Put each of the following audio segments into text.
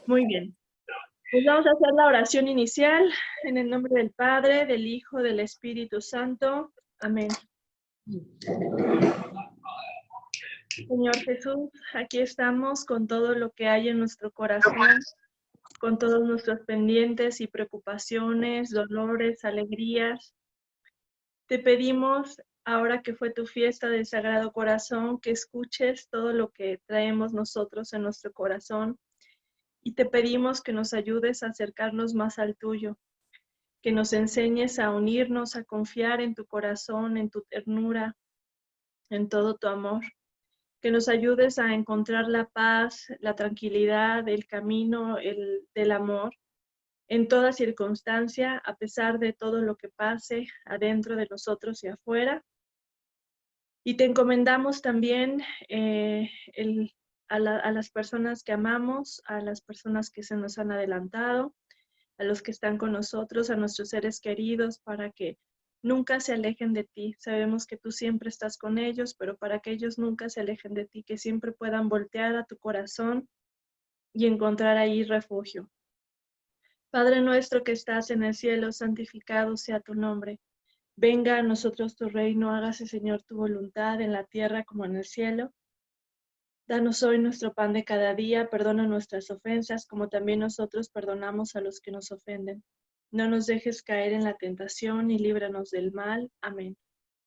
Muy bien. Pues vamos a hacer la oración inicial en el nombre del Padre, del Hijo, del Espíritu Santo. Amén. Señor Jesús, aquí estamos con todo lo que hay en nuestro corazón, con todos nuestros pendientes y preocupaciones, dolores, alegrías. Te pedimos, ahora que fue tu fiesta del Sagrado Corazón, que escuches todo lo que traemos nosotros en nuestro corazón y te pedimos que nos ayudes a acercarnos más al tuyo, que nos enseñes a unirnos, a confiar en tu corazón, en tu ternura, en todo tu amor, que nos ayudes a encontrar la paz, la tranquilidad, el camino del amor en toda circunstancia, a pesar de todo lo que pase adentro de nosotros y afuera. Y te encomendamos también a las personas que amamos, a las personas que se nos han adelantado, a los que están con nosotros, a nuestros seres queridos, para que nunca se alejen de ti. Sabemos que tú siempre estás con ellos, pero para que ellos nunca se alejen de ti, que siempre puedan voltear a tu corazón y encontrar ahí refugio. Padre nuestro que estás en el cielo, santificado sea tu nombre. Venga a nosotros tu reino, hágase, Señor, tu voluntad en la tierra como en el cielo. Danos hoy nuestro pan de cada día, perdona nuestras ofensas, como también nosotros perdonamos a los que nos ofenden. No nos dejes caer en la tentación y líbranos del mal. Amén.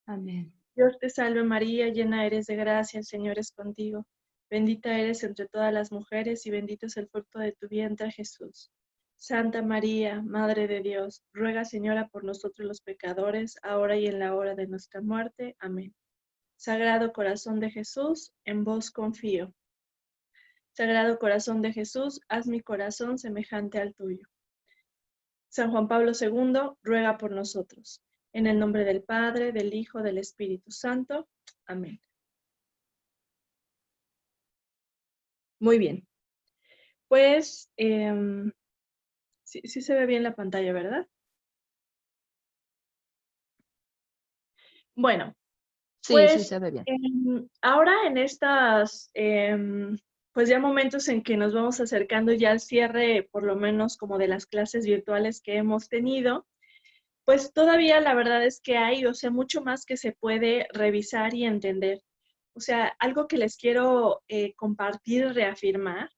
Amén. Dios te salve María, llena eres de gracia, el Señor es contigo. Bendita eres entre todas las mujeres y bendito es el fruto de tu vientre, Jesús. Santa María, Madre de Dios, ruega, Señora, por nosotros los pecadores, ahora y en la hora de nuestra muerte. Amén. Sagrado Corazón de Jesús, en vos confío. Sagrado Corazón de Jesús, haz mi corazón semejante al tuyo. San Juan Pablo II, ruega por nosotros. En el nombre del Padre, del Hijo, del Espíritu Santo. Amén. Muy bien. Pues, sí se ve bien la pantalla, ¿verdad? Bueno, Sí, sí, pues se ve bien. ahora en estas, pues ya momentos en que nos vamos acercando ya al cierre, por lo menos como de las clases virtuales que hemos tenido, pues todavía la verdad es que hay, o sea, mucho más que se puede revisar y entender. O sea, algo que les quiero compartir y reafirmar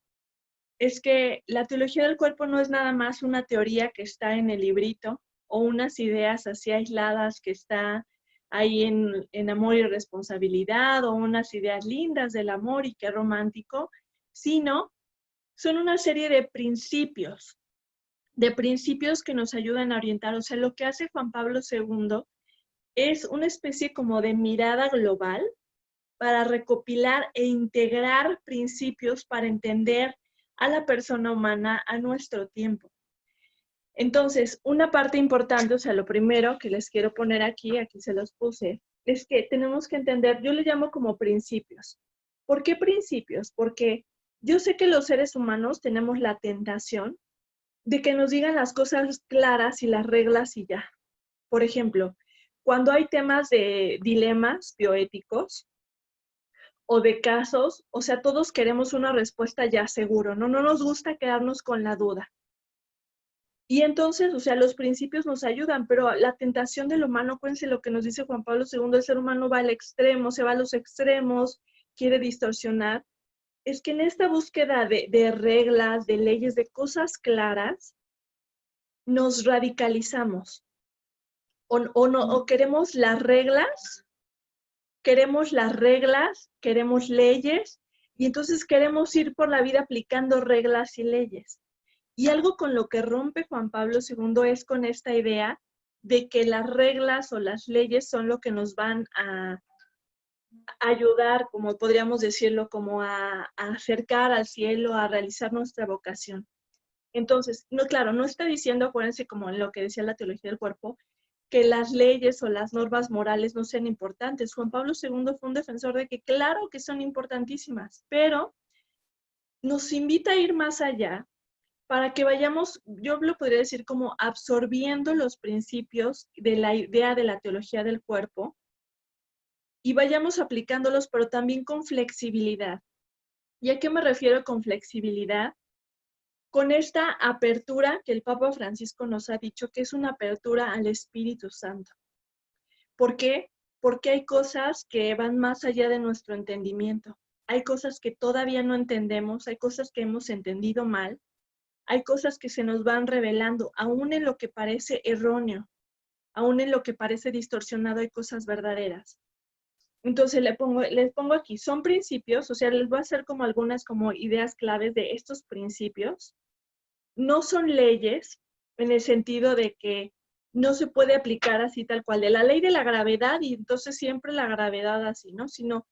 es que la teología del cuerpo no es nada más una teoría que está en el librito o unas ideas así aisladas que está ahí en amor y responsabilidad o unas ideas lindas del amor y qué romántico, sino son una serie de principios que nos ayudan a orientar. O sea, lo que hace Juan Pablo II es una especie como de mirada global para recopilar e integrar principios para entender a la persona humana a nuestro tiempo. Entonces, una parte importante, o sea, lo primero que les quiero poner aquí se los puse, es que tenemos que entender, yo le llamo como principios. ¿Por qué principios? Porque yo sé que los seres humanos tenemos la tentación de que nos digan las cosas claras y las reglas y ya. Por ejemplo, cuando hay temas de dilemas bioéticos, o de casos, o sea, todos queremos una respuesta ya seguro, ¿no? No nos gusta quedarnos con la duda. Y entonces, o sea, los principios nos ayudan, pero la tentación del humano, acuérdense lo que nos dice Juan Pablo II, el ser humano va al extremo, se va a los extremos, quiere distorsionar. Es que en esta búsqueda de reglas, de leyes, de cosas claras, nos radicalizamos. O queremos las reglas, queremos leyes, y entonces queremos ir por la vida aplicando reglas y leyes. Y algo con lo que rompe Juan Pablo II es con esta idea de que las reglas o las leyes son lo que nos van a ayudar, como podríamos decirlo, como a acercar al cielo, a realizar nuestra vocación. Entonces, no, claro, no está diciendo, acuérdense como en lo que decía la teología del cuerpo, que las leyes o las normas morales no sean importantes. Juan Pablo II fue un defensor de que claro que son importantísimas, pero nos invita a ir más allá para que vayamos, yo lo podría decir como absorbiendo los principios de la idea de la teología del cuerpo y vayamos aplicándolos, pero también con flexibilidad. ¿Y a qué me refiero con flexibilidad? con esta apertura que el Papa Francisco nos ha dicho, que es una apertura al Espíritu Santo. ¿Por qué? Porque hay cosas que van más allá de nuestro entendimiento. Hay cosas que todavía no entendemos, hay cosas que hemos entendido mal, hay cosas que se nos van revelando, aún en lo que parece erróneo, aún en lo que parece distorsionado hay cosas verdaderas. Entonces les pongo aquí, son principios, o sea, les voy a hacer como algunas como ideas claves de estos principios. No son leyes en el sentido de que no se puede aplicar así tal cual, de la ley de la gravedad y entonces siempre la gravedad así, ¿no? Sino,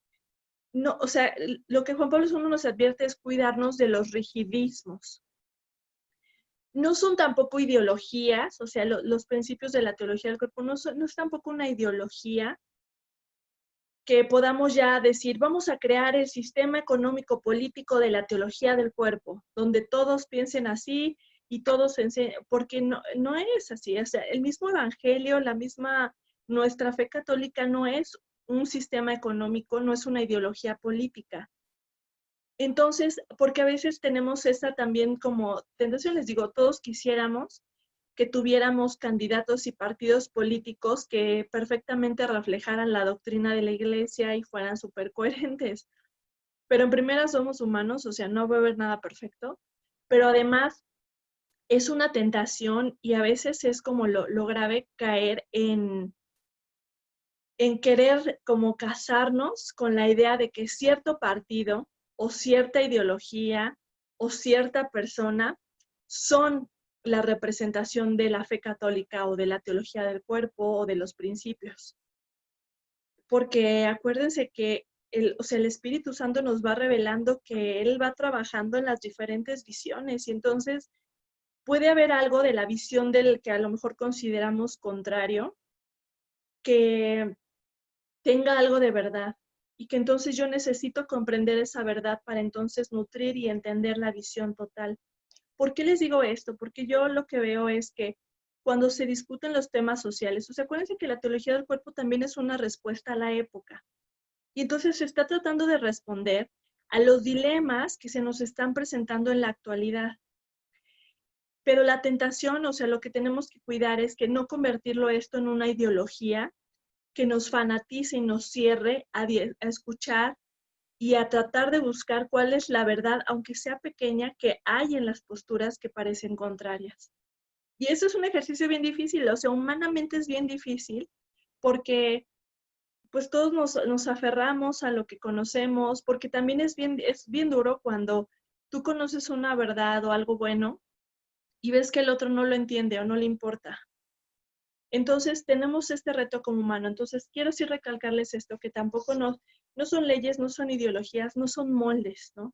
no, o sea, lo que Juan Pablo II nos advierte es cuidarnos de los rigidismos. No son tampoco ideologías, o sea, los principios de la teología del cuerpo no es tampoco una ideología que podamos ya decir, vamos a crear el sistema económico político de la teología del cuerpo, donde todos piensen así y todos enseñen, porque no es así. O sea, el mismo evangelio, nuestra fe católica no es un sistema económico, no es una ideología política. Entonces, porque a veces tenemos esa también como tendencia, les digo, todos quisiéramos que tuviéramos candidatos y partidos políticos que perfectamente reflejaran la doctrina de la iglesia y fueran súper coherentes. Pero en primera somos humanos, o sea, no va a haber nada perfecto, pero además es una tentación y a veces es como lo grave caer en querer como casarnos con la idea de que cierto partido o cierta ideología o cierta persona son la representación de la fe católica o de la teología del cuerpo o de los principios. Porque acuérdense que el Espíritu Santo nos va revelando que Él va trabajando en las diferentes visiones y entonces puede haber algo de la visión del que a lo mejor consideramos contrario que tenga algo de verdad y que entonces yo necesito comprender esa verdad para entonces nutrir y entender la visión total. ¿Por qué les digo esto? Porque yo lo que veo es que cuando se discuten los temas sociales, o sea, acuérdense que la teología del cuerpo también es una respuesta a la época. Y entonces se está tratando de responder a los dilemas que se nos están presentando en la actualidad. Pero la tentación, o sea, lo que tenemos que cuidar es que no convertirlo esto en una ideología que nos fanatice y nos cierre a escuchar y a tratar de buscar cuál es la verdad, aunque sea pequeña, que hay en las posturas que parecen contrarias. Y eso es un ejercicio bien difícil, o sea, humanamente es bien difícil, porque pues todos nos aferramos a lo que conocemos, porque también es bien duro cuando tú conoces una verdad o algo bueno y ves que el otro no lo entiende o no le importa. Entonces tenemos este reto como humano. Entonces quiero sí recalcarles esto, que tampoco no son leyes, no son ideologías, no son moldes, ¿no?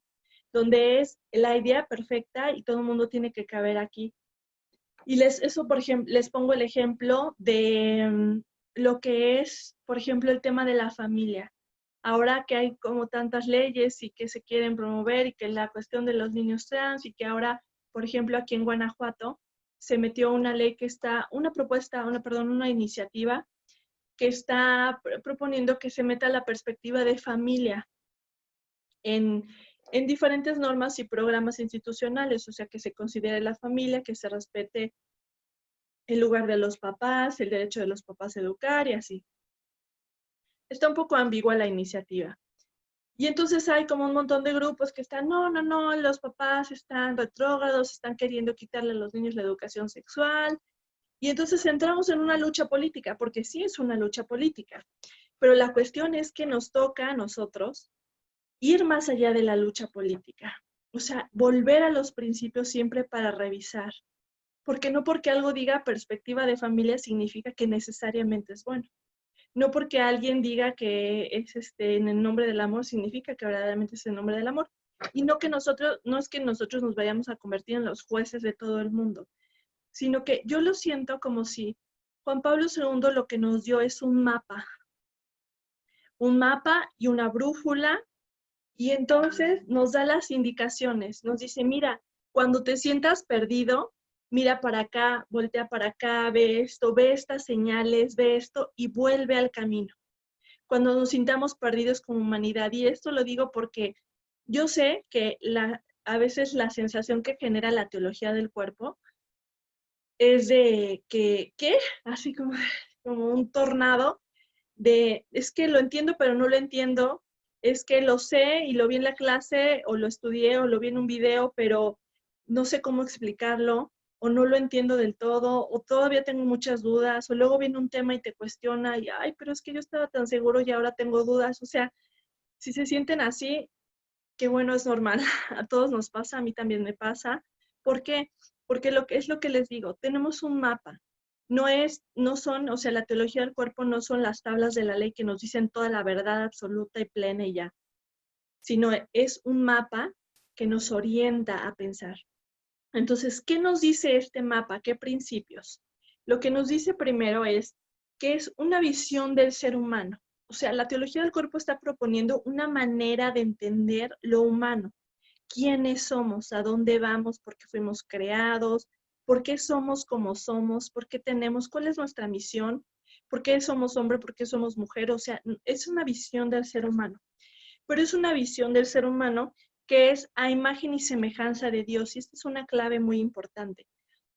Donde es la idea perfecta y todo el mundo tiene que caber aquí. Y eso, por ejemplo, les pongo el ejemplo de lo que es, por ejemplo, el tema de la familia. Ahora que hay como tantas leyes y que se quieren promover y que la cuestión de los niños trans y que ahora, por ejemplo, aquí en Guanajuato se metió una ley que está, una iniciativa que está proponiendo que se meta la perspectiva de familia en diferentes normas y programas institucionales, o sea, que se considere la familia, que se respete el lugar de los papás, el derecho de los papás a educar y así. Está un poco ambigua la iniciativa. Y entonces hay como un montón de grupos que están, no, los papás están retrógrados, están queriendo quitarle a los niños la educación sexual. Y entonces entramos en una lucha política, porque sí es una lucha política. Pero la cuestión es que nos toca a nosotros ir más allá de la lucha política. O sea, volver a los principios siempre para revisar. Porque no porque algo diga perspectiva de familia significa que necesariamente es bueno. No porque alguien diga que es en el nombre del amor significa que verdaderamente es el nombre del amor. Y no es que nosotros nos vayamos a convertir en los jueces de todo el mundo, sino que yo lo siento como si Juan Pablo II lo que nos dio es un mapa y una brújula, y entonces nos da las indicaciones, nos dice, mira, cuando te sientas perdido, mira para acá, voltea para acá, ve esto, ve estas señales, ve esto y vuelve al camino. Cuando nos sintamos perdidos como humanidad, y esto lo digo porque yo sé que a veces la sensación que genera la teología del cuerpo es de que, ¿qué? Así como un tornado de, es que lo entiendo, pero no lo entiendo, es que lo sé y lo vi en la clase, o lo estudié, o lo vi en un video, pero no sé cómo explicarlo, o no lo entiendo del todo, o todavía tengo muchas dudas, o luego viene un tema y te cuestiona, y, ay, pero es que yo estaba tan seguro y ahora tengo dudas. O sea, si se sienten así, qué bueno, es normal. A todos nos pasa, a mí también me pasa. ¿Por qué? Porque lo que es lo que les digo, tenemos un mapa. No son, o sea, la teología del cuerpo no son las tablas de la ley que nos dicen toda la verdad absoluta y plena y ya, sino es un mapa que nos orienta a pensar. Entonces, ¿qué nos dice este mapa? ¿Qué principios? Lo que nos dice primero es que es una visión del ser humano. O sea, la teología del cuerpo está proponiendo una manera de entender lo humano. ¿Quiénes somos? ¿A dónde vamos? ¿Por qué fuimos creados? ¿Por qué somos como somos? ¿Por qué tenemos? ¿Cuál es nuestra misión? ¿Por qué somos hombre? ¿Por qué somos mujer? O sea, es una visión del ser humano, pero es una visión del ser humano que es a imagen y semejanza de Dios. Y esta es una clave muy importante.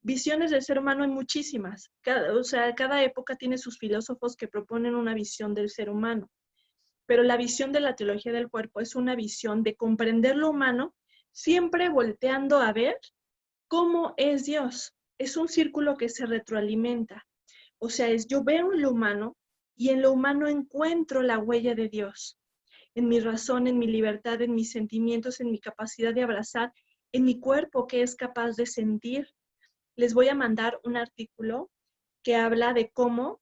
Visiones del ser humano hay muchísimas. Cada época tiene sus filósofos que proponen una visión del ser humano. Pero la visión de la teología del cuerpo es una visión de comprender lo humano, siempre volteando a ver cómo es Dios. Es un círculo que se retroalimenta. O sea, es yo veo en lo humano y en lo humano encuentro la huella de Dios. En mi razón, en mi libertad, en mis sentimientos, en mi capacidad de abrazar, en mi cuerpo que es capaz de sentir. Les voy a mandar un artículo que habla de cómo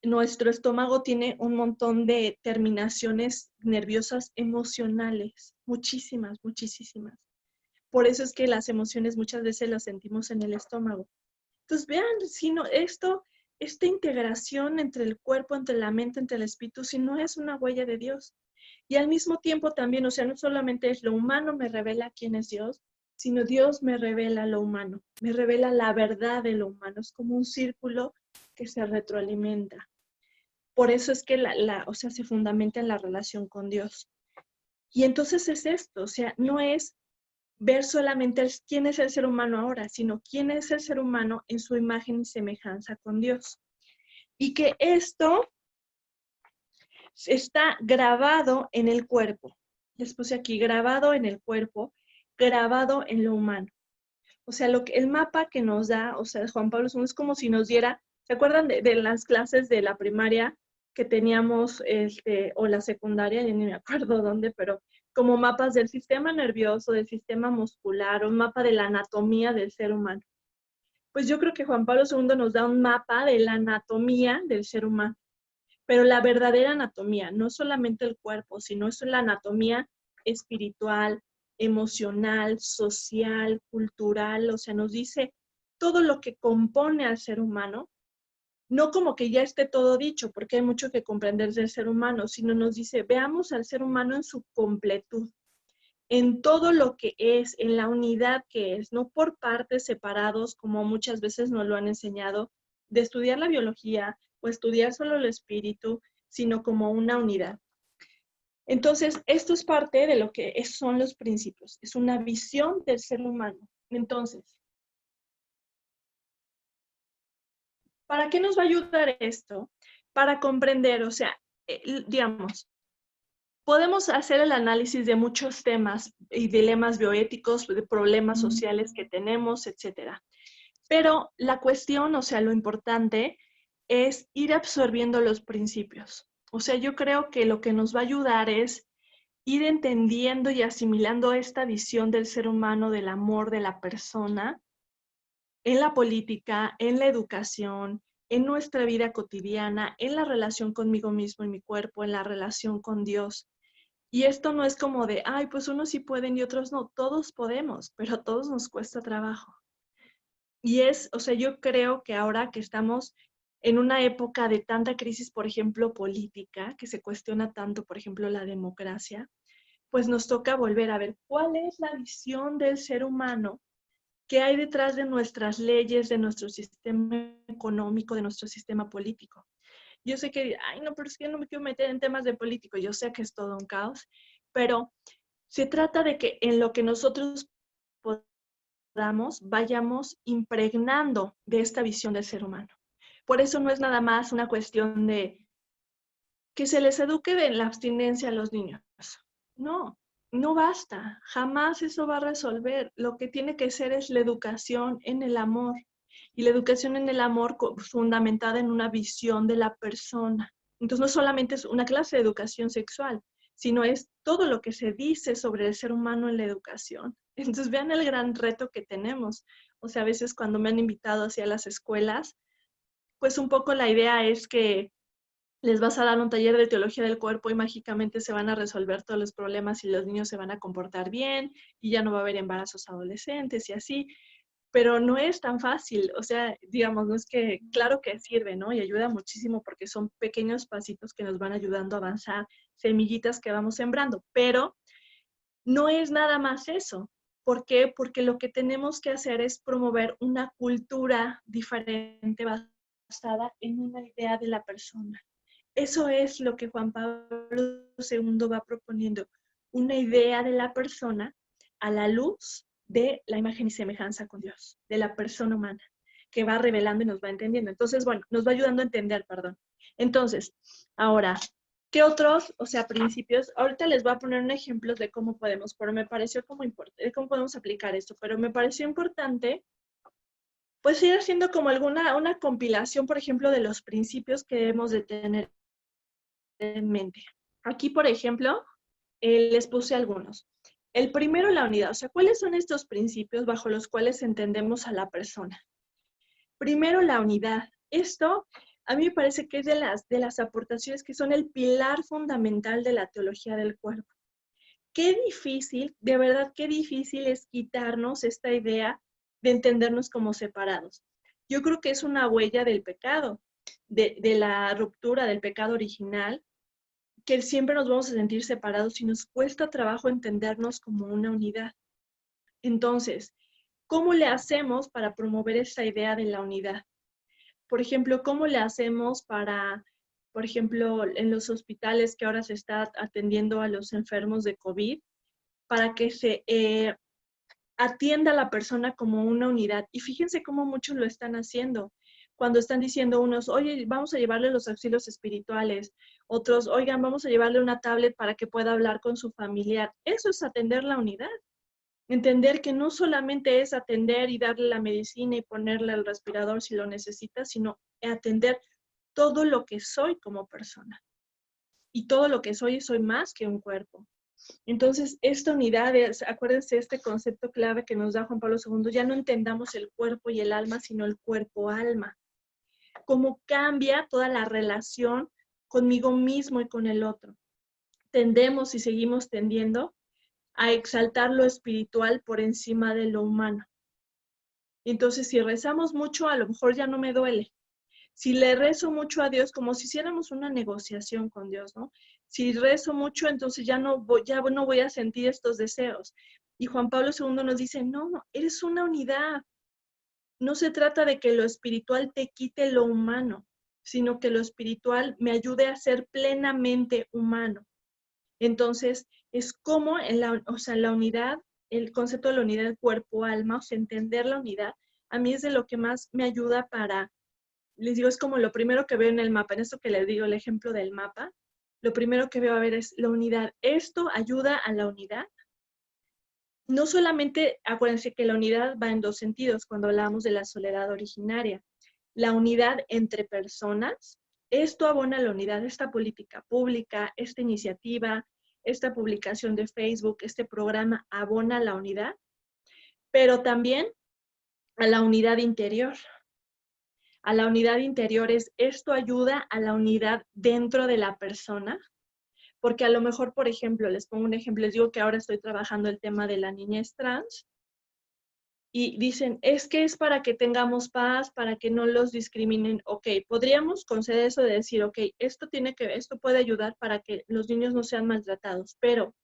nuestro estómago tiene un montón de terminaciones nerviosas emocionales, muchísimas, muchísimas. Por eso es que las emociones muchas veces las sentimos en el estómago. Entonces, vean, si no, esta integración entre el cuerpo, entre la mente, entre el espíritu, si no es una huella de Dios. Y al mismo tiempo también, o sea, no solamente es lo humano me revela quién es Dios, sino Dios me revela lo humano, me revela la verdad de lo humano. Es como un círculo que se retroalimenta. Por eso es que o sea, se fundamenta en la relación con Dios. Y entonces es esto, o sea, no es ver solamente quién es el ser humano ahora, sino quién es el ser humano en su imagen y semejanza con Dios. Y que esto está grabado en el cuerpo. Les puse aquí, grabado en el cuerpo, grabado en lo humano. O sea, el mapa que nos da, o sea, Juan Pablo II es como si nos diera, ¿se acuerdan de las clases de la primaria que teníamos, o la secundaria? Ya ni me acuerdo dónde, pero como mapas del sistema nervioso, del sistema muscular, un mapa de la anatomía del ser humano. Pues yo creo que Juan Pablo II nos da un mapa de la anatomía del ser humano, pero la verdadera anatomía, no solamente el cuerpo, sino es la anatomía espiritual, emocional, social, cultural. O sea, nos dice todo lo que compone al ser humano, no como que ya esté todo dicho, porque hay mucho que comprender del ser humano, sino nos dice, veamos al ser humano en su completud, en todo lo que es, en la unidad que es, no por partes separados, como muchas veces nos lo han enseñado, de estudiar la biología o estudiar solo el espíritu, sino como una unidad. Entonces, esto es parte de lo que son los principios, es una visión del ser humano. Entonces, ¿para qué nos va a ayudar esto? Para comprender, o sea, digamos, podemos hacer el análisis de muchos temas y dilemas bioéticos, de problemas sociales que tenemos, etcétera. Pero la cuestión, o sea, lo importante es ir absorbiendo los principios. O sea, yo creo que lo que nos va a ayudar es ir entendiendo y asimilando esta visión del ser humano, del amor de la persona, en la política, en la educación, en nuestra vida cotidiana, en la relación conmigo mismo y mi cuerpo, en la relación con Dios. Y esto no es como de, ay, pues unos sí pueden y otros no. Todos podemos, pero a todos nos cuesta trabajo. Y o sea, yo creo que ahora que estamos en una época de tanta crisis, por ejemplo, política, que se cuestiona tanto, por ejemplo, la democracia, pues nos toca volver a ver cuál es la visión del ser humano que hay detrás de nuestras leyes, de nuestro sistema económico, de nuestro sistema político. Yo sé que, ay, no, pero es que yo no me quiero meter en temas de político, yo sé que es todo un caos, pero Se trata de que en lo que nosotros podamos, vayamos impregnando de esta visión del ser humano. Por eso no es nada más una cuestión de que se les eduque de la abstinencia a los niños. No, no basta. Jamás eso va a resolver. Lo que tiene que ser es la educación en el amor. Y la educación en el amor fundamentada en una visión de la persona. Entonces no solamente es una clase de educación sexual, sino es todo lo que se dice sobre el ser humano en la educación. Entonces vean el gran reto que tenemos. O sea, a veces cuando me han invitado hacia las escuelas, pues un poco la idea es que les vas a dar un taller de teología del cuerpo y mágicamente se van a resolver todos los problemas y los niños se van a comportar bien y ya no va a haber embarazos adolescentes y así, pero no es tan fácil, o sea, digamos, no es que, claro que sirve, ¿no? Y ayuda muchísimo porque son pequeños pasitos que nos van ayudando a avanzar, semillitas que vamos sembrando, pero no es nada más eso. ¿Por qué? Porque lo que tenemos que hacer es promover una cultura diferente basada en una idea de la persona. Eso es lo que Juan Pablo II va proponiendo, una idea de la persona a la luz de la imagen y semejanza con Dios, de la persona humana, que va revelando y nos va entendiendo. Entonces, bueno, nos va ayudando a entender, perdón. Entonces, ahora, ¿qué otros, o sea, principios? Ahorita les voy a poner un ejemplo de cómo podemos, pero me pareció como importante, cómo podemos aplicar esto, pero me pareció importante pues ir haciendo como una compilación, por ejemplo, de los principios que debemos de tener en mente. Aquí, por ejemplo, les puse algunos. El primero, la unidad. O sea, ¿cuáles son estos principios bajo los cuales entendemos a la persona? Primero, la unidad. Esto a mí me parece que es de las aportaciones que son el pilar fundamental de la teología del cuerpo. Qué difícil, de verdad, qué difícil es quitarnos esta idea de entendernos como separados. Yo creo que es una huella del pecado, de la ruptura del pecado original, que siempre nos vamos a sentir separados y nos cuesta trabajo entendernos como una unidad. Entonces, ¿cómo le hacemos para promover esa idea de la unidad? Por ejemplo, ¿cómo le hacemos para, por ejemplo, en los hospitales que ahora se está atendiendo a los enfermos de COVID, para que se atienda a la persona como una unidad? Y fíjense cómo muchos lo están haciendo. Cuando están diciendo unos, oye, vamos a llevarle los auxilios espirituales, otros, oigan, vamos a llevarle una tablet para que pueda hablar con su familiar. Eso es atender la unidad. Entender que no solamente es atender y darle la medicina y ponerle el respirador si lo necesita, sino atender todo lo que soy como persona. Y todo lo que soy más que un cuerpo. Entonces, esta unidad es, acuérdense, este concepto clave que nos da Juan Pablo II, ya no entendamos el cuerpo y el alma, sino el cuerpo-alma. Cómo cambia toda la relación conmigo mismo y con el otro. Tendemos y seguimos tendiendo a exaltar lo espiritual por encima de lo humano. Entonces, si rezamos mucho, a lo mejor ya no me duele. Si le rezo mucho a Dios, como si hiciéramos una negociación con Dios, ¿no? Si rezo mucho, entonces ya no voy a sentir estos deseos. Y Juan Pablo II nos dice, no, eres una unidad. No se trata de que lo espiritual te quite lo humano, sino que lo espiritual me ayude a ser plenamente humano. Entonces, es como en la unidad, el concepto de la unidad del cuerpo-alma, o sea, entender la unidad, a mí es de lo que más me ayuda para, les digo, es como lo primero que veo en el mapa, en esto que les digo, el ejemplo del mapa, lo primero que veo a ver es la unidad. Esto ayuda a la unidad. No solamente, acuérdense que la unidad va en dos sentidos cuando hablamos de la soledad originaria. La unidad entre personas, esto abona la unidad, esta política pública, esta iniciativa, esta publicación de Facebook, este programa abona la unidad, pero también a la unidad interior. A la unidad interior esto ayuda a la unidad dentro de la persona, porque a lo mejor, por ejemplo, les pongo un ejemplo, les digo que ahora estoy trabajando el tema de la niñez trans, y dicen, es que es para que tengamos paz, para que no los discriminen. Ok, podríamos conceder eso de decir, ok, esto puede ayudar para que los niños no sean maltratados, pero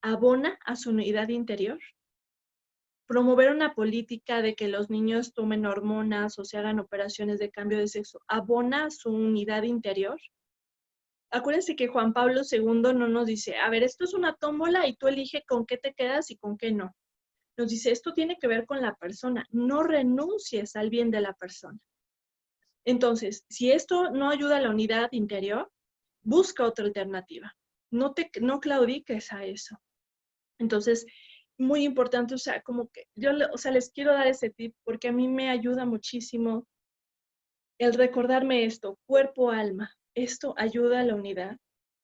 abona a su unidad interior. Promover una política de que los niños tomen hormonas o se hagan operaciones de cambio de sexo, abona a su unidad interior. acuérdense que Juan Pablo II no nos dice, a ver, esto es una tómbola y tú elige con qué te quedas y con qué no. Nos dice, esto tiene que ver con la persona, no renuncies al bien de la persona. Entonces, si esto no ayuda a la unidad interior, busca otra alternativa. No claudiques a eso. Entonces, muy importante, o sea, como que yo, o sea, les quiero dar ese tip porque a mí me ayuda muchísimo el recordarme esto, cuerpo, alma. Esto ayuda a la unidad.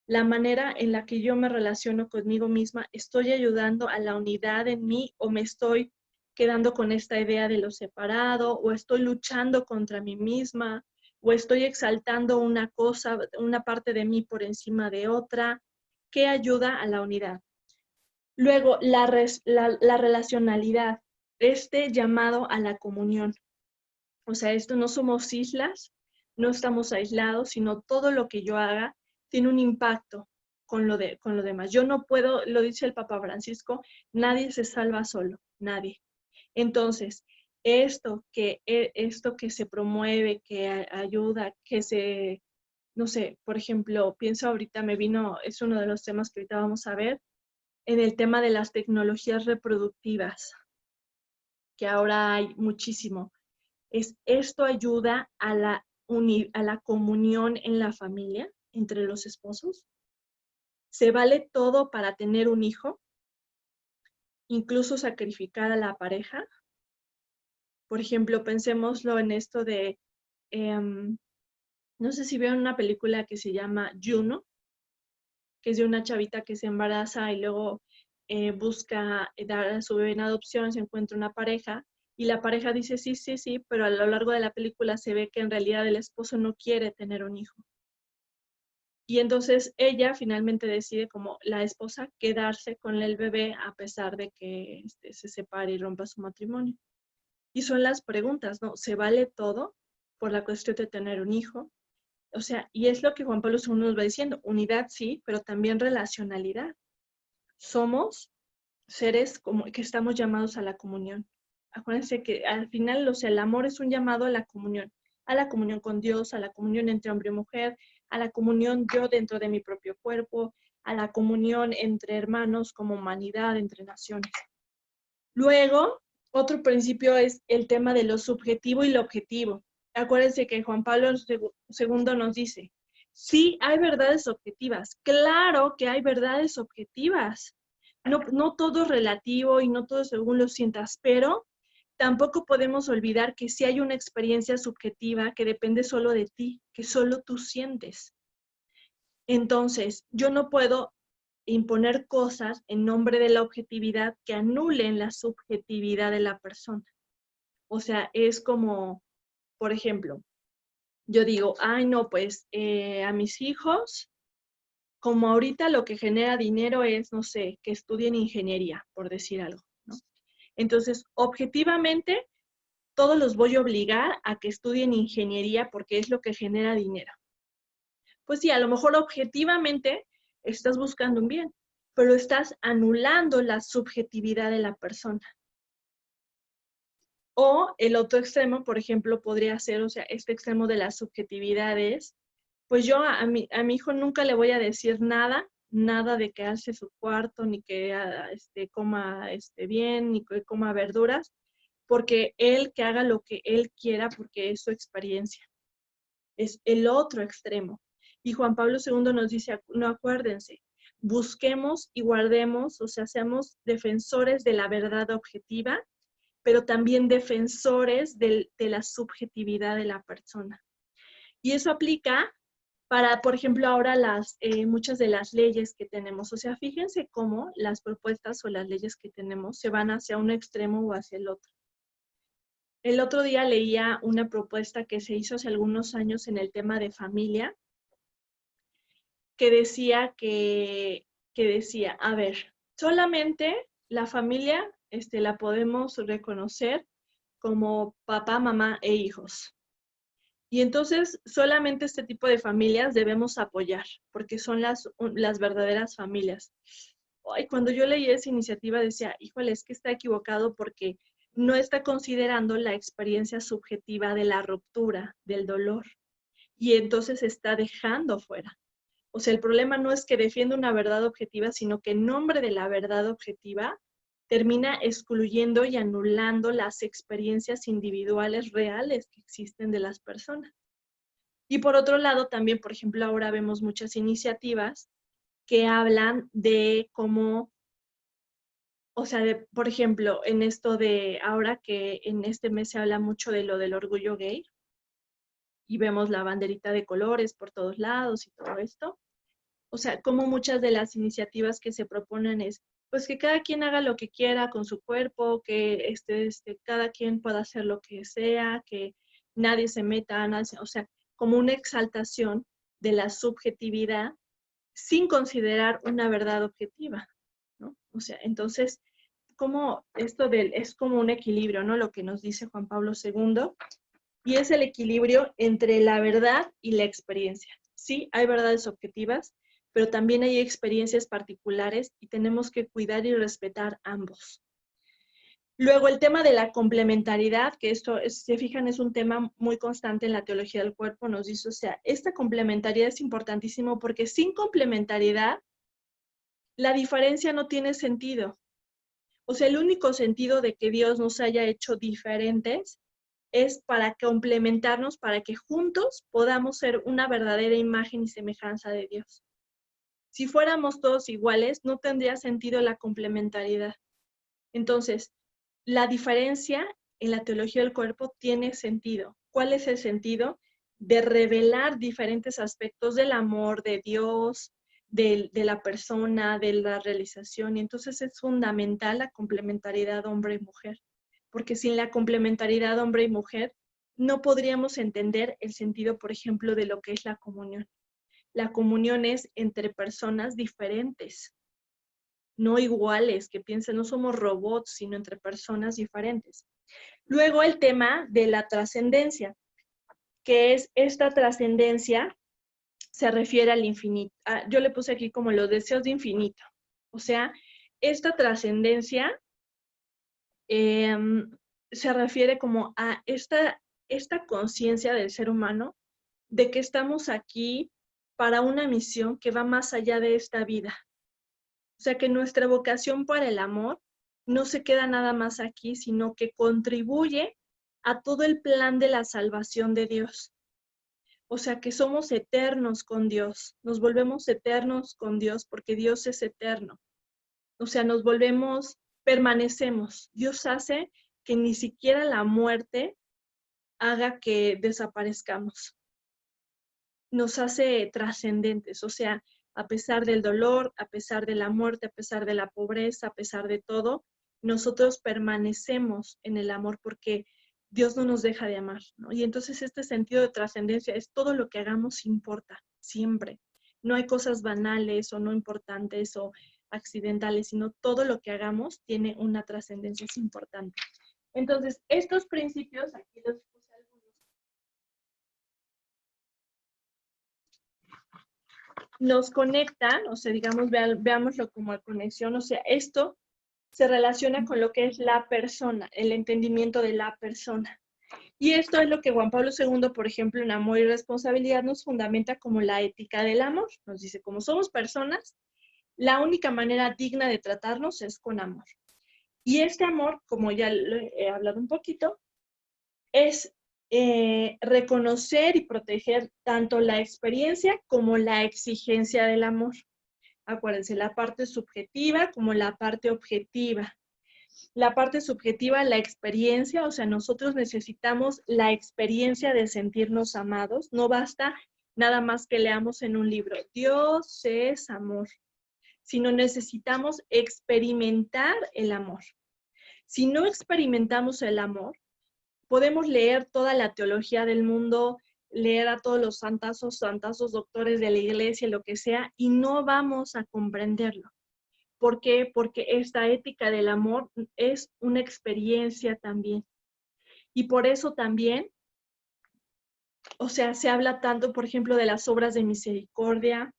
La manera en la que yo me relaciono conmigo misma, estoy ayudando a la unidad en mí o me estoy quedando con esta idea de lo separado o estoy luchando contra mí misma o estoy exaltando una cosa, una parte de mí por encima de otra, que ayuda a la unidad. Luego, la relacionalidad, este llamado a la comunión. O sea, esto no somos islas, no estamos aislados, sino todo lo que yo haga tiene un impacto con lo demás. Yo no puedo, lo dice el Papa Francisco, nadie se salva solo, nadie. Entonces, esto que se promueve, que ayuda, que se, no sé, por ejemplo, pienso ahorita, es uno de los temas que ahorita vamos a ver, en el tema de las tecnologías reproductivas, que ahora hay muchísimo. Esto ayuda a la comunión en la familia entre los esposos. Se vale todo para tener un hijo, incluso sacrificar a la pareja. Por ejemplo, pensémoslo en esto de, no sé si vieron una película que se llama Juno, que es de una chavita que se embaraza y luego busca dar a su bebé en adopción, se encuentra una pareja y la pareja dice sí, sí, sí, pero a lo largo de la película se ve que en realidad el esposo no quiere tener un hijo. Y entonces ella finalmente decide, como la esposa, quedarse con el bebé a pesar de que se separe y rompa su matrimonio. Y son las preguntas, ¿no? ¿Se vale todo por la cuestión de tener un hijo? O sea, y es lo que Juan Pablo II nos va diciendo, unidad sí, pero también relacionalidad. Somos seres como que estamos llamados a la comunión. Acuérdense que al final, o sea, el amor es un llamado a la comunión con Dios, a la comunión entre hombre y mujer, a la comunión yo dentro de mi propio cuerpo, a la comunión entre hermanos como humanidad, entre naciones. Luego, otro principio es el tema de lo subjetivo y lo objetivo. Acuérdense que Juan Pablo II nos dice, sí hay verdades objetivas, claro que hay verdades objetivas. No todo es relativo y no todo según lo sientas, pero tampoco podemos olvidar que sí hay una experiencia subjetiva que depende solo de ti, que solo tú sientes. Entonces, yo no puedo imponer cosas en nombre de la objetividad que anulen la subjetividad de la persona. O sea, es como, por ejemplo, yo digo, ay, no, pues a mis hijos, como ahorita lo que genera dinero es, no sé, que estudien ingeniería, por decir algo, ¿no? Entonces, objetivamente, todos los voy a obligar a que estudien ingeniería porque es lo que genera dinero. Pues sí, a lo mejor objetivamente estás buscando un bien, pero estás anulando la subjetividad de la persona. O el otro extremo, por ejemplo, podría ser, o sea, este extremo de las subjetividades, pues yo a mi hijo nunca le voy a decir nada de que hace su cuarto, ni que coma bien, ni que coma verduras, porque él que haga lo que él quiera, porque es su experiencia. Es el otro extremo. Y Juan Pablo II nos dice, no, acuérdense, busquemos y guardemos, o sea, seamos defensores de la verdad objetiva, pero también defensores de la subjetividad de la persona. Y eso aplica para, por ejemplo, ahora muchas de las leyes que tenemos. O sea, fíjense cómo las propuestas o las leyes que tenemos se van hacia un extremo o hacia el otro. El otro día leía una propuesta que se hizo hace algunos años en el tema de familia, que decía, a ver, solamente la familia la podemos reconocer como papá, mamá e hijos. Y entonces solamente este tipo de familias debemos apoyar, porque son las verdaderas familias. Ay, cuando yo leí esa iniciativa decía, híjole, es que está equivocado porque no está considerando la experiencia subjetiva de la ruptura, del dolor. Y entonces está dejando fuera. O sea, el problema no es que defienda una verdad objetiva, sino que en nombre de la verdad objetiva termina excluyendo y anulando las experiencias individuales reales que existen de las personas. Y por otro lado, también, por ejemplo, ahora vemos muchas iniciativas que hablan de cómo, o sea, por ejemplo, en esto de ahora que en este mes se habla mucho de lo del orgullo gay y vemos la banderita de colores por todos lados y todo esto. O sea, como muchas de las iniciativas que se proponen es, pues que cada quien haga lo que quiera con su cuerpo, que cada quien pueda hacer lo que sea, que nadie se meta, o sea, como una exaltación de la subjetividad sin considerar una verdad objetiva, ¿no? O sea, entonces, como es como un equilibrio, ¿no? Lo que nos dice Juan Pablo II, y es el equilibrio entre la verdad y la experiencia. Sí, hay verdades objetivas, pero también hay experiencias particulares y tenemos que cuidar y respetar ambos. Luego, el tema de la complementariedad, que esto, si se fijan, es un tema muy constante en la teología del cuerpo, nos dice, o sea, esta complementariedad es importantísimo porque sin complementariedad, la diferencia no tiene sentido. O sea, el único sentido de que Dios nos haya hecho diferentes es para complementarnos, para que juntos podamos ser una verdadera imagen y semejanza de Dios. Si fuéramos todos iguales, no tendría sentido la complementariedad. Entonces, la diferencia en la teología del cuerpo tiene sentido. ¿Cuál es el sentido? De revelar diferentes aspectos del amor, de Dios, de la persona, de la realización. Y entonces es fundamental la complementariedad hombre y mujer. Porque sin la complementariedad hombre y mujer, no podríamos entender el sentido, por ejemplo, de lo que es la comunión. La comunión es entre personas diferentes, no iguales, que piensen, no somos robots, sino entre personas diferentes. Luego el tema de la trascendencia, que es esta trascendencia, se refiere al infinito. Yo le puse aquí como los deseos de infinito. O sea, esta trascendencia se refiere como a esta conciencia del ser humano de que estamos aquí para una misión que va más allá de esta vida. O sea, que nuestra vocación para el amor no se queda nada más aquí, sino que contribuye a todo el plan de la salvación de Dios. O sea, que somos eternos con Dios, nos volvemos eternos con Dios porque Dios es eterno. O sea, permanecemos. Dios hace que ni siquiera la muerte haga que desaparezcamos. Nos hace trascendentes, o sea, a pesar del dolor, a pesar de la muerte, a pesar de la pobreza, a pesar de todo, nosotros permanecemos en el amor porque Dios no nos deja de amar, ¿no? Y entonces este sentido de trascendencia es todo lo que hagamos importa, siempre. No hay cosas banales o no importantes o accidentales, sino todo lo que hagamos tiene una trascendencia, es importante. Entonces, estos principios, aquí los puse algunos, nos conectan, o sea, digamos, veámoslo como conexión, o sea, esto se relaciona con lo que es la persona, el entendimiento de la persona. Y esto es lo que Juan Pablo II, por ejemplo, en Amor y Responsabilidad, nos fundamenta como la ética del amor. Nos dice, como somos personas, la única manera digna de tratarnos es con amor. Y este amor, como ya he hablado un poquito, es reconocer y proteger tanto la experiencia como la exigencia del amor. Acuérdense, la parte subjetiva como la parte objetiva. La parte subjetiva, la experiencia, o sea, nosotros necesitamos la experiencia de sentirnos amados. No basta nada más que leamos en un libro, Dios es amor, sino necesitamos experimentar el amor. Si no experimentamos el amor, podemos leer toda la teología del mundo, leer a todos los santazos, doctores de la iglesia, lo que sea, y no vamos a comprenderlo. ¿Por qué? Porque esta ética del amor es una experiencia también. Y por eso también, o sea, se habla tanto, por ejemplo, de las obras de misericordia,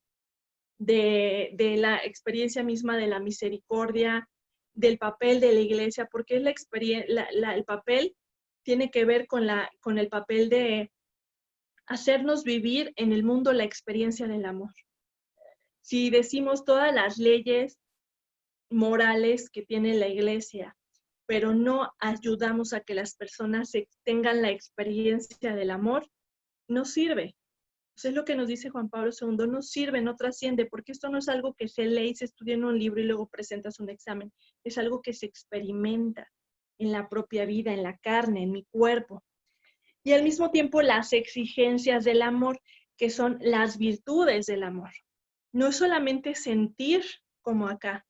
de la experiencia misma de la misericordia, del papel de la iglesia, porque es el papel tiene que ver con el papel de hacernos vivir en el mundo la experiencia del amor. si decimos todas las leyes morales que tiene la iglesia, pero no ayudamos a que las personas tengan la experiencia del amor, no sirve. Eso es lo que nos dice Juan Pablo II, no sirve, no trasciende, porque esto no es algo que se lee y se estudia en un libro y luego presentas un examen, es algo que se experimenta en la propia vida, en la carne, en mi cuerpo. Y al mismo tiempo las exigencias del amor, que son las virtudes del amor. No es solamente sentir como acá,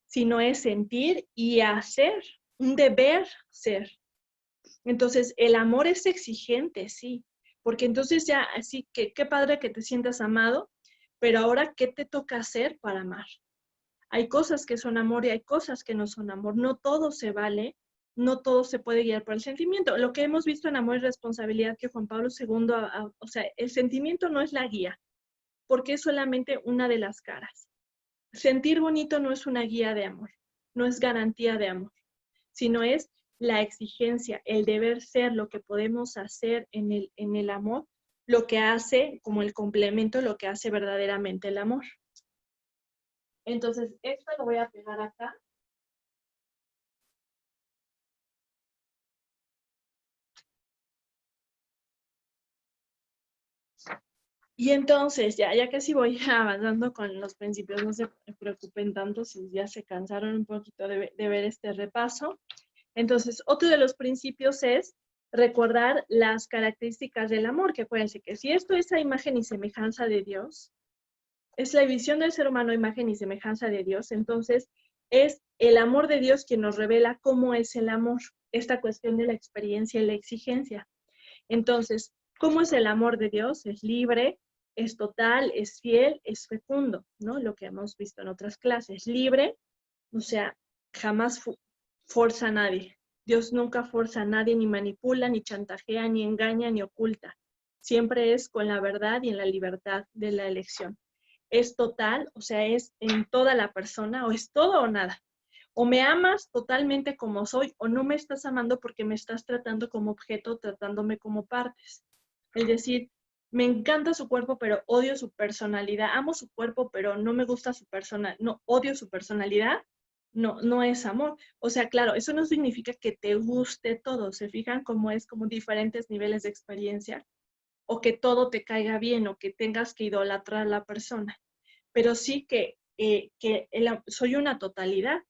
sino es sentir y hacer, un deber ser. Entonces, el amor es exigente, sí, porque entonces ya, así que qué padre que te sientas amado, pero ahora, ¿qué te toca hacer para amar? Hay cosas que son amor y hay cosas que no son amor. No todo se vale, no todo se puede guiar por el sentimiento. Lo que hemos visto en Amor y Responsabilidad, que Juan Pablo II, o sea, el sentimiento no es la guía, porque es solamente una de las caras. Sentir bonito no es una guía de amor, no es garantía de amor, sino es la exigencia, el deber ser, lo que podemos hacer en el amor, lo que hace como el complemento, lo que hace verdaderamente el amor. Entonces, esto lo voy a pegar acá. Y entonces, ya casi voy avanzando con los principios, no se preocupen tanto si ya se cansaron un poquito de ver este repaso. Entonces, otro de los principios es recordar las características del amor, que acuérdense que si esto es a imagen y semejanza de Dios, es la visión del ser humano a imagen y semejanza de Dios, entonces es el amor de Dios quien nos revela cómo es el amor, esta cuestión de la experiencia y la exigencia. Entonces, ¿cómo es el amor de Dios? Es libre, es total, es fiel, es fecundo, ¿no? Lo que hemos visto en otras clases. Libre, o sea, jamás forza a nadie. Dios nunca forza a nadie, ni manipula, ni chantajea, ni engaña, ni oculta. Siempre es con la verdad y en la libertad de la elección. Es total, o sea, es en toda la persona, o es todo o nada. O me amas totalmente como soy, o no me estás amando porque me estás tratando como objeto, tratándome como partes. Es decir, me encanta su cuerpo, pero odio su personalidad. Amo su cuerpo, pero no me gusta su persona. No, odio su personalidad. No, no es amor. O sea, claro, eso no significa que te guste todo. ¿Se fijan cómo es como diferentes niveles de experiencia? O que todo te caiga bien, o que tengas que idolatrar a la persona. Pero sí que soy una totalidad.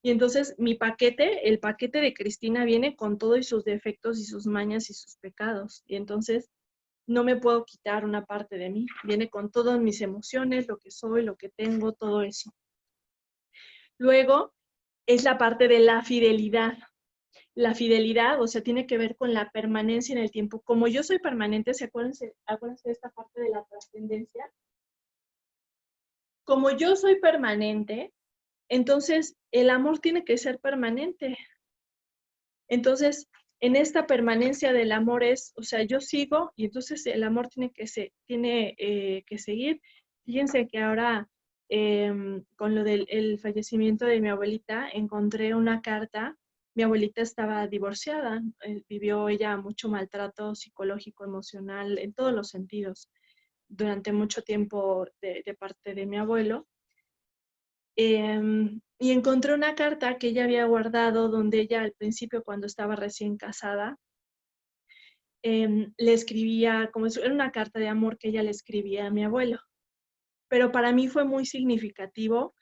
Y entonces el paquete de Cristina viene con todo y sus defectos y sus mañas y sus pecados. Y entonces no me puedo quitar una parte de mí. Viene con todas mis emociones, lo que soy, lo que tengo, todo eso. Luego es la parte de la fidelidad. La fidelidad, o sea, tiene que ver con la permanencia en el tiempo. Como yo soy permanente, acuérdense de esta parte de la trascendencia? Como yo soy permanente, entonces el amor tiene que ser permanente. Entonces, en esta permanencia del amor es, o sea, yo sigo y entonces el amor tiene que seguir. Fíjense que ahora, con lo del fallecimiento de mi abuelita, encontré una carta. Mi abuelita estaba divorciada, vivió ella mucho maltrato psicológico, emocional, en todos los sentidos, durante mucho tiempo de parte de mi abuelo. Y encontré una carta que ella había guardado donde ella al principio, cuando estaba recién casada, le escribía, como era una carta de amor que ella le escribía a mi abuelo. Pero para mí fue muy significativo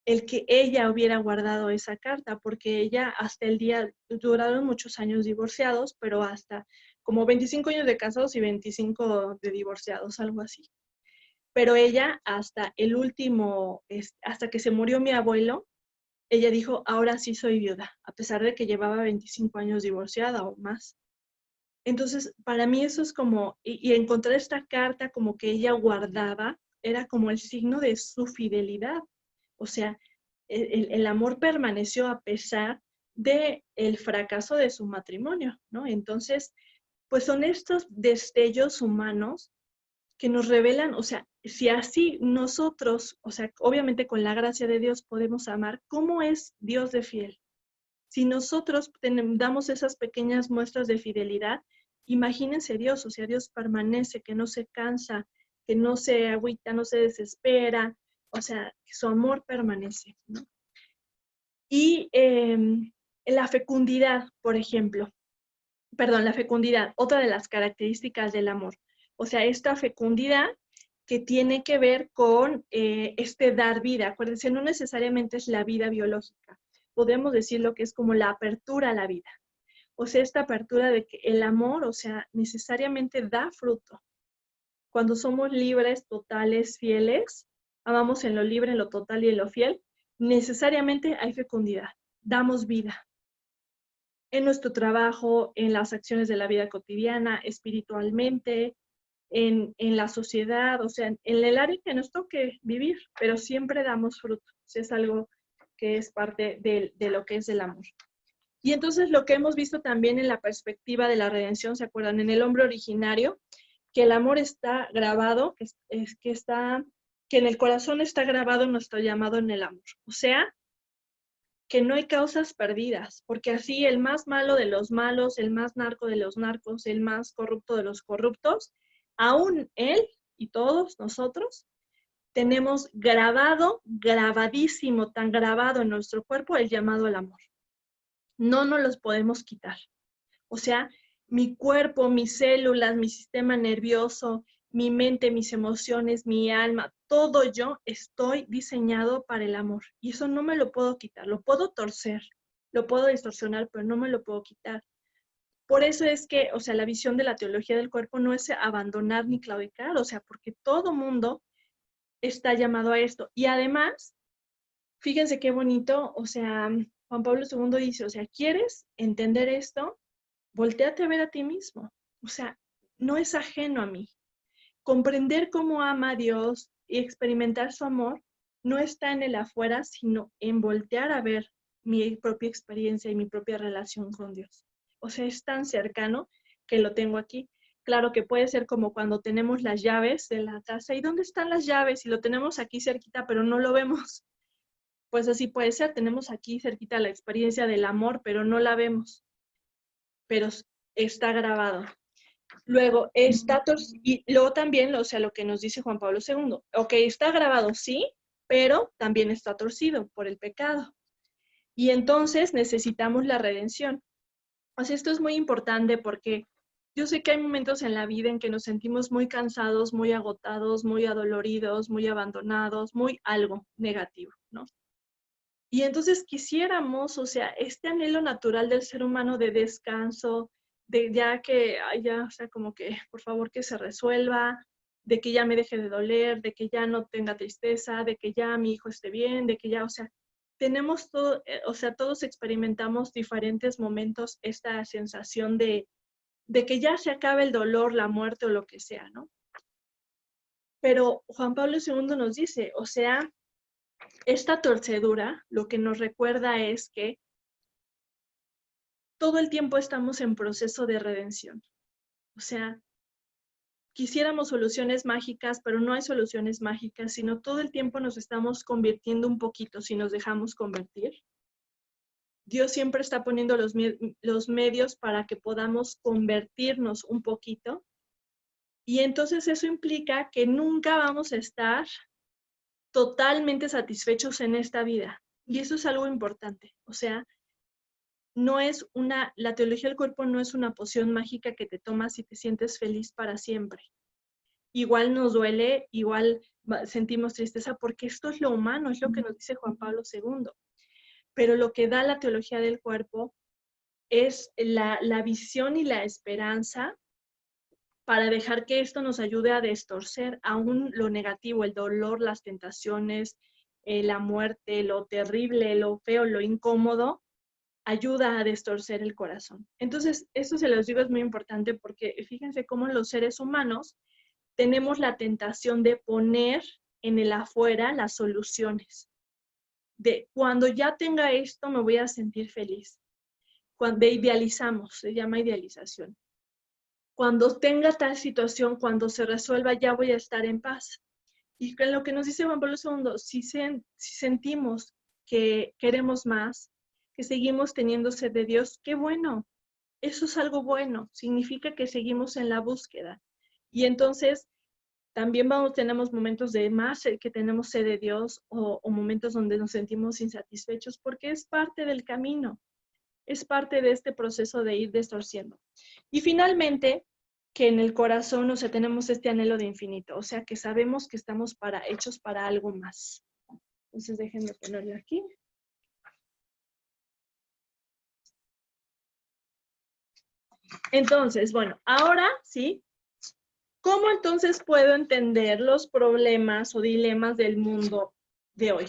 el que ella hubiera guardado esa carta, porque ella hasta el día, duraron muchos años divorciados, pero hasta como 25 años de casados y 25 de divorciados, algo así. Pero ella hasta el último, hasta que se murió mi abuelo, ella dijo, ahora sí soy viuda, a pesar de que llevaba 25 años divorciada o más. Entonces, para mí eso es como, y encontrar esta carta como que ella guardaba, era como el signo de su fidelidad. O sea, el amor permaneció a pesar del fracaso de su matrimonio, ¿no? Entonces, pues son estos destellos humanos que nos revelan, o sea, si así nosotros, o sea, obviamente con la gracia de Dios podemos amar, ¿cómo es Dios de fiel? Si nosotros damos esas pequeñas muestras de fidelidad, imagínense Dios, o sea, Dios permanece, que no se cansa, que no se agüita, no se desespera, o sea, su amor permanece, ¿no? Y la fecundidad, por ejemplo, la fecundidad, otra de las características del amor. O sea, esta fecundidad que tiene que ver con este dar vida. Acuérdense, no necesariamente es la vida biológica. Podemos decir lo que es como la apertura a la vida. O sea, esta apertura de que el amor, o sea, necesariamente da fruto. Cuando somos libres, totales, fieles, amamos en lo libre, en lo total y en lo fiel, necesariamente hay fecundidad. Damos vida en nuestro trabajo, en las acciones de la vida cotidiana, espiritualmente, en la sociedad, o sea, en el área que nos toque vivir, pero siempre damos fruto. O sea, es algo que es parte de lo que es el amor. Y entonces lo que hemos visto también en la perspectiva de la redención, ¿se acuerdan? En el hombre originario, que el amor está grabado, que en el corazón está grabado nuestro llamado en el amor. O sea, que no hay causas perdidas, porque así el más malo de los malos, el más narco de los narcos, el más corrupto de los corruptos, aún él y todos nosotros tenemos grabadísimo, tan grabado en nuestro cuerpo el llamado al amor. No nos los podemos quitar. O sea, mi cuerpo, mis células, mi sistema nervioso, mi mente, mis emociones, mi alma, todo yo estoy diseñado para el amor. Y eso no me lo puedo quitar. Lo puedo torcer, lo puedo distorsionar, pero no me lo puedo quitar. Por eso es que, o sea, la visión de la teología del cuerpo no es abandonar ni claudicar, o sea, porque todo mundo está llamado a esto. Y además, fíjense qué bonito, o sea, Juan Pablo II dice, o sea, ¿quieres entender esto? Voltéate a ver a ti mismo. O sea, no es ajeno a mí. Comprender cómo ama a Dios y experimentar su amor no está en el afuera, sino en voltear a ver mi propia experiencia y mi propia relación con Dios. O sea, es tan cercano que lo tengo aquí. Claro que puede ser como cuando tenemos las llaves de la casa. ¿Y dónde están las llaves? Y lo tenemos aquí cerquita, pero no lo vemos. Pues así puede ser. Tenemos aquí cerquita la experiencia del amor, pero no la vemos. Pero está grabado. Luego, y luego también, o sea, lo que nos dice Juan Pablo II, ok, está grabado, sí, pero también está torcido por el pecado. Y entonces necesitamos la redención. O sea, esto es muy importante porque yo sé que hay momentos en la vida en que nos sentimos muy cansados, muy agotados, muy adoloridos, muy abandonados, muy algo negativo, ¿no? Y entonces quisiéramos, o sea, este anhelo natural del ser humano de descanso, de ya que, ay, ya, o sea, como que, por favor, que se resuelva, de que ya me deje de doler, de que ya no tenga tristeza, de que ya mi hijo esté bien, de que ya, o sea, tenemos todo, o sea, todos experimentamos diferentes momentos esta sensación de que ya se acabe el dolor, la muerte o lo que sea, ¿no? Pero Juan Pablo II nos dice, o sea, esta torcedura lo que nos recuerda es que todo el tiempo estamos en proceso de redención. O sea, quisiéramos soluciones mágicas, pero no hay soluciones mágicas, sino todo el tiempo nos estamos convirtiendo un poquito si nos dejamos convertir. Dios siempre está poniendo los medios para que podamos convertirnos un poquito. Y entonces eso implica que nunca vamos a estar totalmente satisfechos en esta vida. Y eso es algo importante. O sea, la teología del cuerpo no es una poción mágica que te tomas y te sientes feliz para siempre. Igual nos duele, igual sentimos tristeza, porque esto es lo humano, es lo que nos dice Juan Pablo II. Pero lo que da la teología del cuerpo es la visión y la esperanza para dejar que esto nos ayude a destorcer aún lo negativo, el dolor, las tentaciones, la muerte, lo terrible, lo feo, lo incómodo, ayuda a destorcer el corazón. Entonces, esto se los digo es muy importante porque fíjense cómo los seres humanos tenemos la tentación de poner en el afuera las soluciones. De cuando ya tenga esto me voy a sentir feliz. Cuando idealizamos, se llama idealización. Cuando tenga tal situación, cuando se resuelva, ya voy a estar en paz. Y con lo que nos dice Juan Pablo II, si sentimos que queremos más, que seguimos teniendo sed de Dios, qué bueno. Eso es algo bueno. Significa que seguimos en la búsqueda. Y entonces, También tenemos momentos de más que tenemos sed de Dios o momentos donde nos sentimos insatisfechos porque es parte del camino, es parte de este proceso de ir distorsiendo. Y finalmente, que en el corazón, o sea, tenemos este anhelo de infinito, o sea, que sabemos que estamos hechos para algo más. Entonces, déjenme ponerlo aquí. Entonces, bueno, ahora sí, ¿cómo entonces puedo entender los problemas o dilemas del mundo de hoy?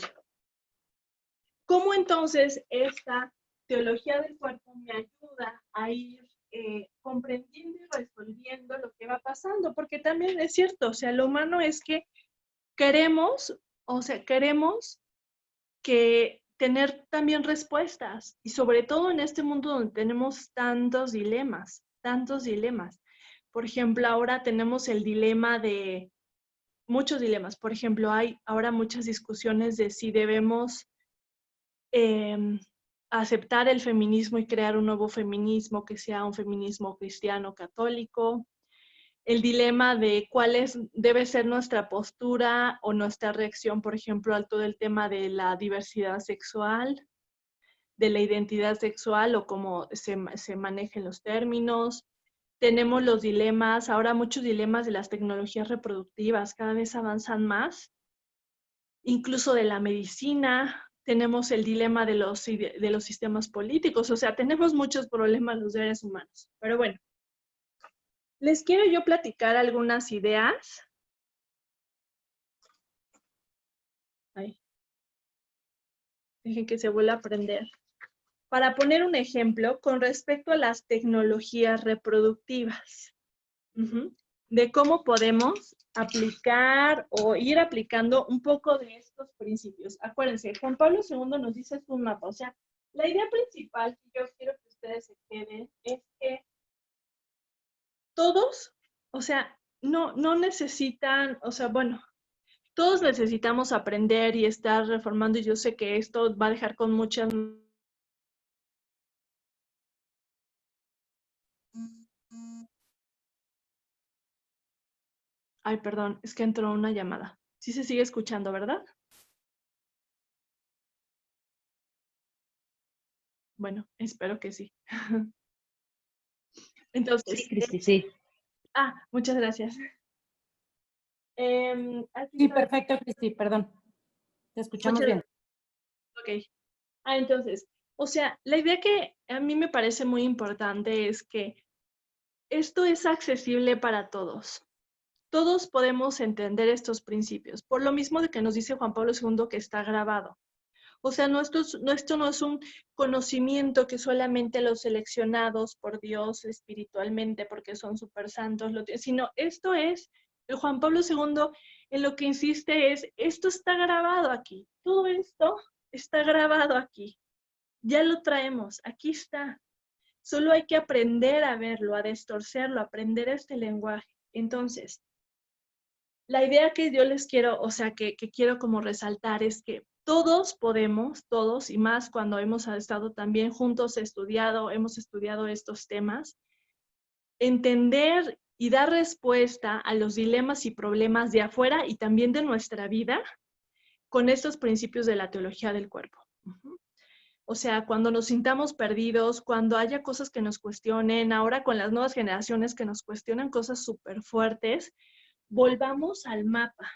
¿Cómo entonces esta teología del cuerpo me ayuda a ir comprendiendo y resolviendo lo que va pasando? Porque también es cierto, o sea, lo humano es que queremos que tener también respuestas y sobre todo en este mundo donde tenemos tantos dilemas, tantos dilemas. Por ejemplo, ahora tenemos el dilema de muchos dilemas. Por ejemplo, hay ahora muchas discusiones de si debemos aceptar el feminismo y crear un nuevo feminismo que sea un feminismo cristiano católico. El dilema de debe ser nuestra postura o nuestra reacción, por ejemplo, al todo el tema de la diversidad sexual, de la identidad sexual o cómo se manejen los términos. Tenemos los dilemas, ahora muchos dilemas de las tecnologías reproductivas, cada vez avanzan más, incluso de la medicina. Tenemos el dilema de los sistemas políticos, o sea, tenemos muchos problemas los seres humanos. Pero bueno, les quiero yo platicar algunas ideas. Ay, dejen que se vuelva a aprender. Para poner un ejemplo, con respecto a las tecnologías reproductivas, de cómo podemos aplicar o ir aplicando un poco de estos principios. Acuérdense, Juan Pablo II nos dice un mapa, o sea, la idea principal que yo quiero que ustedes se queden es que todos, o sea, no necesitan, o sea, bueno, todos necesitamos aprender y estar reformando y yo sé que esto va a dejar con muchas... Ay, perdón, es que entró una llamada. Sí se sigue escuchando, ¿verdad? Bueno, espero que sí. Entonces, Sí, Cristi, sí. Muchas gracias. Sí, perfecto, Cristi, perdón. Te escuchamos bien. Ok. Entonces, o sea, la idea que a mí me parece muy importante es que esto es accesible para todos. Todos podemos entender estos principios, por lo mismo de que nos dice Juan Pablo II que está grabado. O sea, esto no es un conocimiento que solamente los seleccionados por Dios espiritualmente, porque son súper santos, sino esto es, el Juan Pablo II en lo que insiste es, esto está grabado aquí, todo esto está grabado aquí, ya lo traemos, aquí está. Solo hay que aprender a verlo, a distorcerlo, a aprender este lenguaje. Entonces, la idea que yo les quiero, o sea, que quiero como resaltar es que todos podemos, todos, y más cuando hemos estado también juntos hemos estudiado estos temas, entender y dar respuesta a los dilemas y problemas de afuera y también de nuestra vida con estos principios de la teología del cuerpo. O sea, cuando nos sintamos perdidos, cuando haya cosas que nos cuestionen, ahora con las nuevas generaciones que nos cuestionan cosas súper fuertes, volvamos al mapa.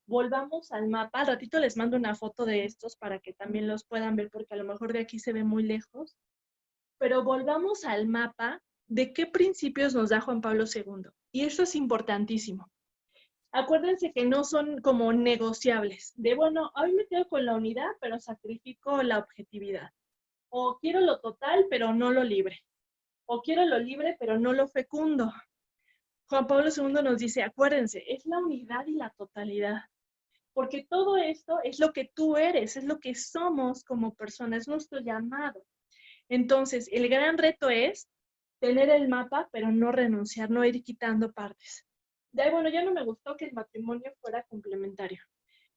Volvamos al mapa. Al ratito les mando una foto de estos para que también los puedan ver, porque a lo mejor de aquí se ve muy lejos. Pero volvamos al mapa de qué principios nos da Juan Pablo II. Y eso es importantísimo. Acuérdense que no son como negociables. De, bueno, hoy me quedo con la unidad, pero sacrifico la objetividad. O quiero lo total, pero no lo libre. O quiero lo libre, pero no lo fecundo. Juan Pablo II nos dice, acuérdense, es la unidad y la totalidad. Porque todo esto es lo que tú eres, es lo que somos como personas, es nuestro llamado. Entonces, el gran reto es tener el mapa, pero no renunciar, no ir quitando partes. Bueno, ya no me gustó que el matrimonio fuera complementario.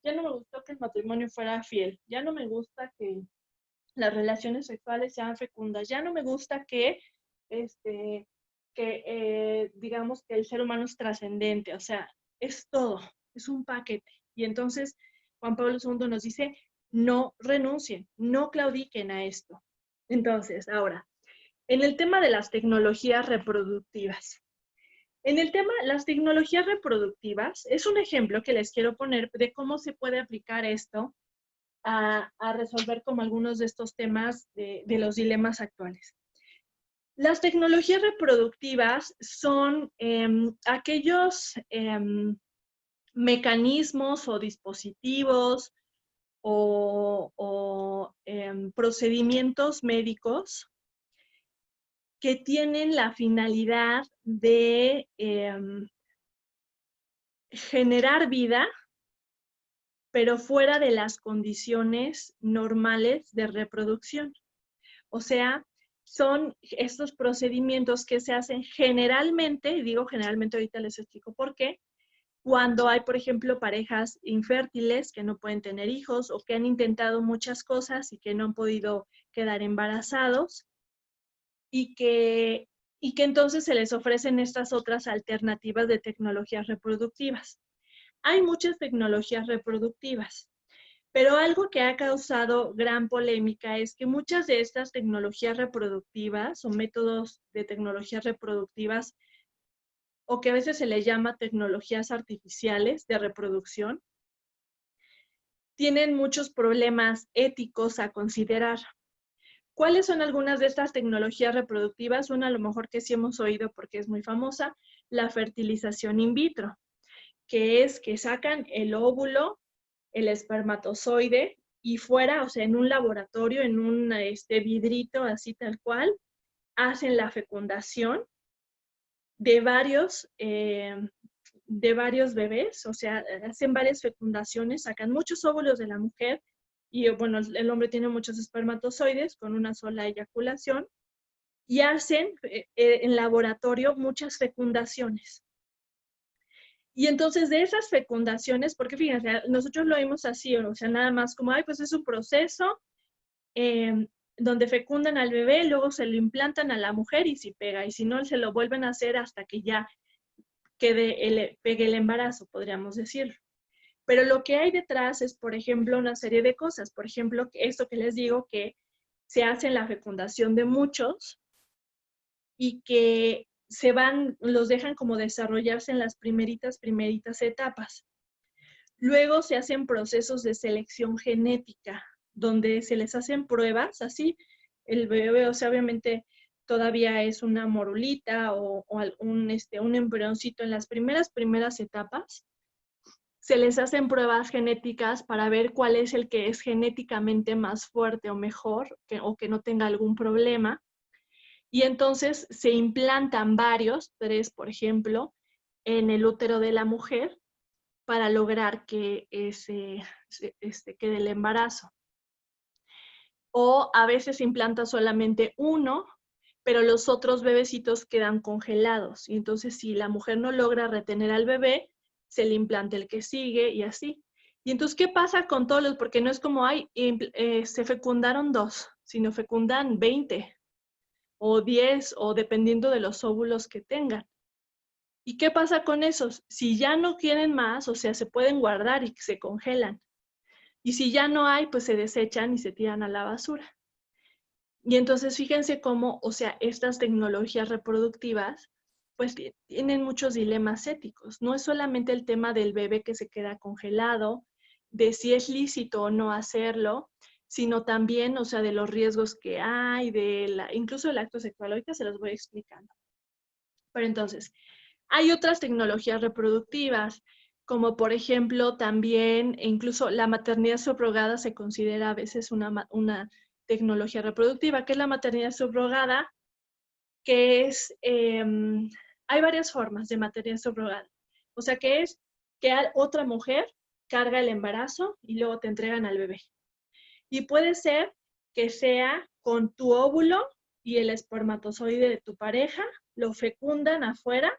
Ya no me gustó que el matrimonio fuera fiel. Ya no me gusta que las relaciones sexuales sean fecundas. Ya no me gusta que, digamos que el ser humano es trascendente. O sea, es todo, es un paquete. Y entonces Juan Pablo II nos dice, no renuncien, no claudiquen a esto. Entonces, ahora, en el tema de las tecnologías reproductivas. En el tema, las tecnologías reproductivas, es un ejemplo que les quiero poner de cómo se puede aplicar esto a resolver como algunos de estos temas de los dilemas actuales. Las tecnologías reproductivas son aquellos mecanismos o dispositivos o procedimientos médicos que tienen la finalidad de generar vida, pero fuera de las condiciones normales de reproducción. O sea, son estos procedimientos que se hacen generalmente, y digo generalmente, ahorita les explico por qué, cuando hay, por ejemplo, parejas infértiles que no pueden tener hijos o que han intentado muchas cosas y que no han podido quedar embarazados y que entonces se les ofrecen estas otras alternativas de tecnologías reproductivas. Hay muchas tecnologías reproductivas, pero algo que ha causado gran polémica es que muchas de estas tecnologías reproductivas o métodos de tecnologías reproductivas, o que a veces se les llama tecnologías artificiales de reproducción, tienen muchos problemas éticos a considerar. ¿Cuáles son algunas de estas tecnologías reproductivas? Una a lo mejor que sí hemos oído porque es muy famosa, la fertilización in vitro, que es que sacan el óvulo, el espermatozoide y fuera, o sea, en un laboratorio, en un vidrito así tal cual, hacen la fecundación de varios bebés, o sea, hacen varias fecundaciones, sacan muchos óvulos de la mujer y, bueno, el hombre tiene muchos espermatozoides con una sola eyaculación y hacen en laboratorio muchas fecundaciones. Y entonces de esas fecundaciones, porque fíjense, nosotros lo vimos así, o sea, nada más como, ay, pues es un proceso donde fecundan al bebé, luego se lo implantan a la mujer y si pega, y si no, se lo vuelven a hacer hasta que ya pegue el embarazo, podríamos decirlo. Pero lo que hay detrás es, por ejemplo, una serie de cosas. Por ejemplo, esto que les digo, que se hace en la fecundación de muchos y que los dejan como desarrollarse en las primeritas etapas. Luego se hacen procesos de selección genética, donde se les hacen pruebas, así el bebé, o sea, obviamente todavía es una morulita o un embrioncito en las primeras etapas, se les hacen pruebas genéticas para ver cuál es el que es genéticamente más fuerte o mejor, o que no tenga algún problema. Y entonces se implantan varios, 3 por ejemplo, en el útero de la mujer para lograr que quede el embarazo. O a veces se implanta solamente uno, pero los otros bebecitos quedan congelados. Y entonces si la mujer no logra retener al bebé, se le implanta el que sigue y así. Y entonces, ¿qué pasa con todos los? Porque no es como, se fecundaron 2, sino fecundan 20 o 10 o dependiendo de los óvulos que tengan. ¿Y qué pasa con esos? Si ya no quieren más, o sea, se pueden guardar y se congelan. Y si ya no hay, pues se desechan y se tiran a la basura. Y entonces fíjense cómo, o sea, estas tecnologías reproductivas, pues tienen muchos dilemas éticos. No es solamente el tema del bebé que se queda congelado, de si es lícito o no hacerlo, sino también, o sea, de los riesgos que hay, incluso el acto sexual. Ahorita se los voy explicando. Pero entonces, hay otras tecnologías reproductivas, como por ejemplo también, incluso la maternidad subrogada se considera a veces una tecnología reproductiva. ¿Qué es la maternidad subrogada? Que es, hay varias formas de maternidad subrogada. O sea, que es que otra mujer carga el embarazo y luego te entregan al bebé. Y puede ser que sea con tu óvulo y el espermatozoide de tu pareja, lo fecundan afuera.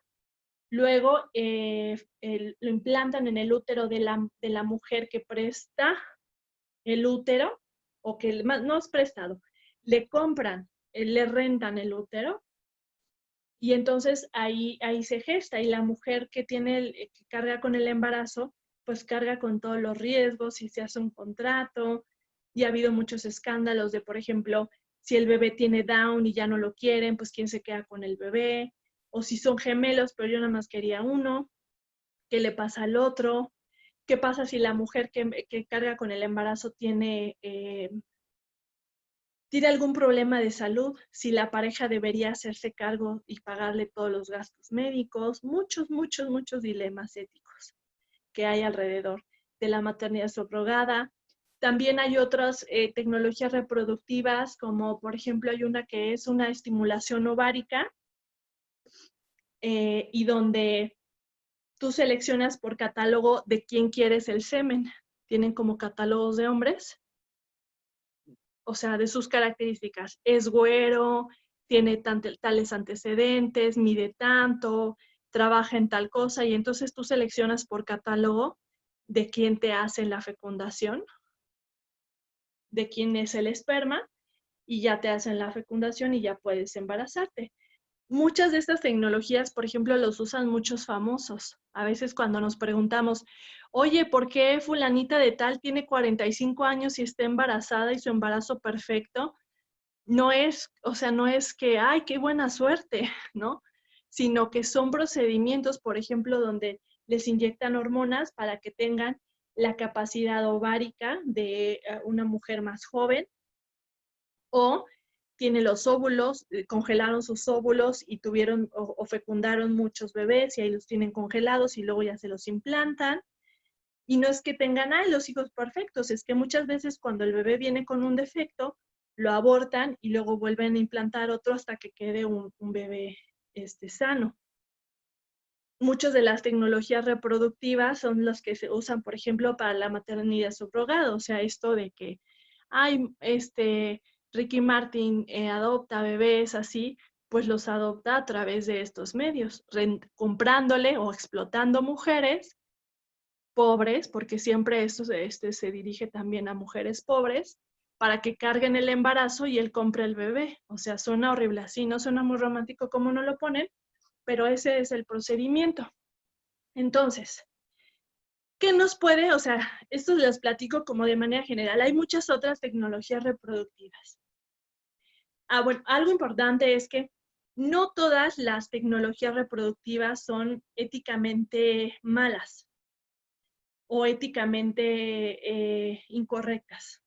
Luego lo implantan en el útero de la mujer que presta el útero, o que no es prestado, le compran, le rentan el útero, Y entonces ahí se gesta, y la mujer que que carga con el embarazo, pues carga con todos los riesgos, y se hace un contrato, y ha habido muchos escándalos de, por ejemplo, si el bebé tiene Down y ya no lo quieren, pues quién se queda con el bebé, o si son gemelos, pero yo nada más quería uno, ¿qué le pasa al otro? ¿Qué pasa si la mujer que carga con el embarazo tiene algún problema de salud? Si la pareja debería hacerse cargo y pagarle todos los gastos médicos, muchos dilemas éticos que hay alrededor de la maternidad subrogada. También hay otras tecnologías reproductivas, como por ejemplo hay una que es una estimulación ovárica, y donde tú seleccionas por catálogo de quién quieres el semen. Tienen como catálogos de hombres, o sea, de sus características. Es güero, tiene tales antecedentes, mide tanto, trabaja en tal cosa, y entonces tú seleccionas por catálogo de quién te hace la fecundación, de quién es el esperma, y ya te hacen la fecundación y ya puedes embarazarte. Muchas de estas tecnologías, por ejemplo, los usan muchos famosos. A veces cuando nos preguntamos, oye, ¿por qué fulanita de tal tiene 45 años y está embarazada y su embarazo perfecto? No es, o sea, no es que, ay, qué buena suerte, ¿no? Sino que son procedimientos, por ejemplo, donde les inyectan hormonas para que tengan la capacidad ovárica de una mujer más joven, o tiene los óvulos, congelaron sus óvulos y tuvieron o fecundaron muchos bebés y ahí los tienen congelados y luego ya se los implantan. Y no es que tengan los hijos perfectos, es que muchas veces cuando el bebé viene con un defecto, lo abortan y luego vuelven a implantar otro hasta que quede un bebé sano. Muchas de las tecnologías reproductivas son las que se usan, por ejemplo, para la maternidad subrogada, o sea, esto de que hay Ricky Martin adopta bebés así, pues los adopta a través de estos medios, comprándole o explotando mujeres pobres, porque siempre esto se dirige también a mujeres pobres, para que carguen el embarazo y él compre el bebé. O sea, suena horrible así, no suena muy romántico como no lo ponen, pero ese es el procedimiento. Entonces, ¿qué nos puede? O sea, esto les platico como de manera general. Hay muchas otras tecnologías reproductivas. Bueno, algo importante es que no todas las tecnologías reproductivas son éticamente malas o éticamente incorrectas.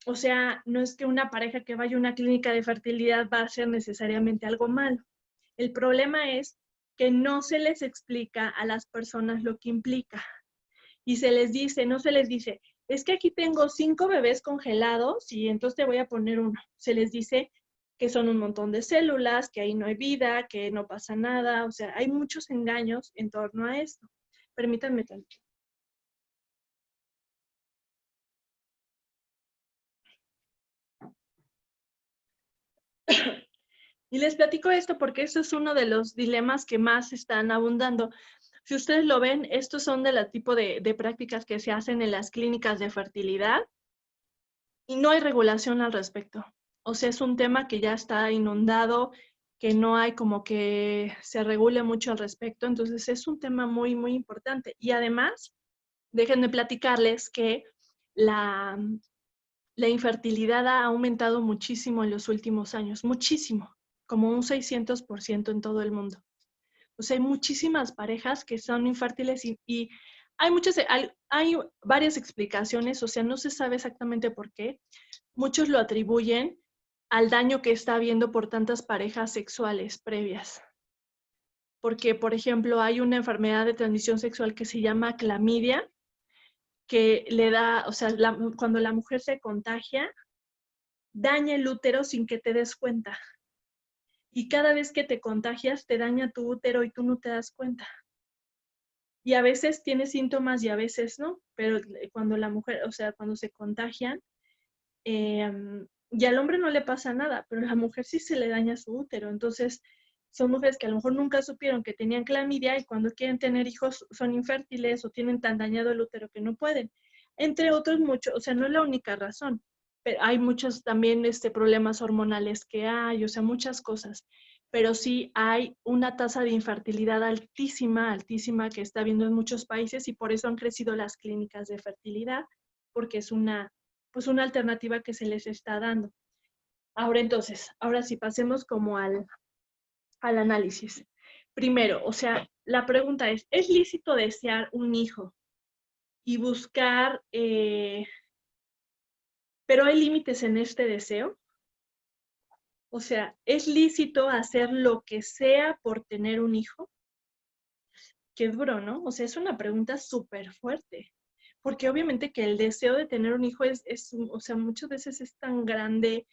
O sea, no es que una pareja que vaya a una clínica de fertilidad va a hacer necesariamente algo malo. El problema es que no se les explica a las personas lo que implica. Y se les dice, no se les dice, es que aquí tengo 5 bebés congelados y entonces te voy a poner uno. Se les dice que son un montón de células, que ahí no hay vida, que no pasa nada. O sea, hay muchos engaños en torno a esto. Permítanme tantito. Y les platico esto porque eso es uno de los dilemas que más están abundando. Si ustedes lo ven, estos son de la tipo de prácticas que se hacen en las clínicas de fertilidad y no hay regulación al respecto. O sea, es un tema que ya está inundado, que no hay como que se regule mucho al respecto. Entonces es un tema muy importante. Y además, déjenme platicarles que la infertilidad ha aumentado muchísimo en los últimos años, muchísimo, como un 600% en todo el mundo. O sea, hay muchísimas parejas que son infértiles y hay varias explicaciones, o sea, no se sabe exactamente por qué. Muchos lo atribuyen al daño que está habiendo por tantas parejas sexuales previas. Porque, por ejemplo, hay una enfermedad de transmisión sexual que se llama clamidia, que le da, o sea, cuando la mujer se contagia, daña el útero sin que te des cuenta. Y cada vez que te contagias, te daña tu útero y tú no te das cuenta. Y a veces tiene síntomas y a veces no, pero cuando la mujer, o sea, cuando se contagian, y al hombre no le pasa nada, pero a la mujer sí se le daña su útero. Entonces, son mujeres que a lo mejor nunca supieron que tenían clamidia y cuando quieren tener hijos son infértiles o tienen tan dañado el útero que no pueden. Entre otros muchos, o sea, no es la única razón, pero hay muchos también problemas hormonales que hay, o sea, muchas cosas. pero sí hay una tasa de infertilidad altísima, altísima que está habiendo en muchos países y por eso han crecido las clínicas de fertilidad, porque es pues una alternativa que se les está dando. Ahora entonces, ahora sí pasemos como al análisis. Primero, o sea, la pregunta ¿es lícito desear un hijo y buscar, pero hay límites en este deseo? O sea, ¿es lícito hacer lo que sea por tener un hijo? Qué duro, ¿no? O sea, es una pregunta súper fuerte, porque obviamente que el deseo de tener un hijo o sea, muchas veces es tan grande,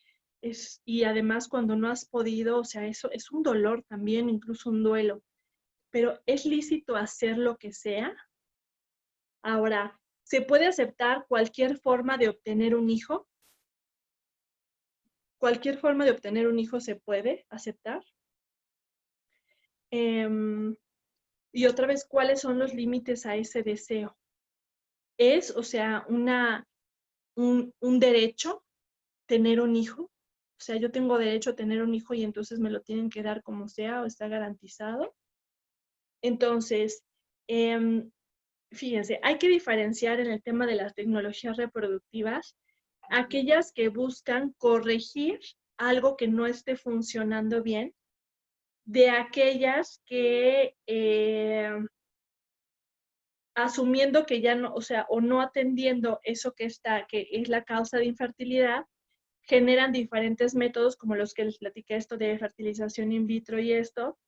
y además cuando no has podido, o sea, eso es un dolor también, incluso un duelo, pero ¿es lícito hacer lo que sea? Ahora, ¿se puede aceptar cualquier forma de obtener un hijo? ¿Cualquier forma de obtener un hijo se puede aceptar? Y otra vez, ¿cuáles son los límites a ese deseo? O sea, un derecho tener un hijo. O sea, yo tengo derecho a tener un hijo y entonces me lo tienen que dar como sea o está garantizado. Entonces, fíjense, hay que diferenciar en el tema de las tecnologías reproductivas aquellas que buscan corregir algo que no esté funcionando bien, de aquellas que asumiendo que ya no, o sea, o no atendiendo eso que es la causa de infertilidad, generan diferentes métodos como los que les platiqué, esto de fertilización in vitro y esto,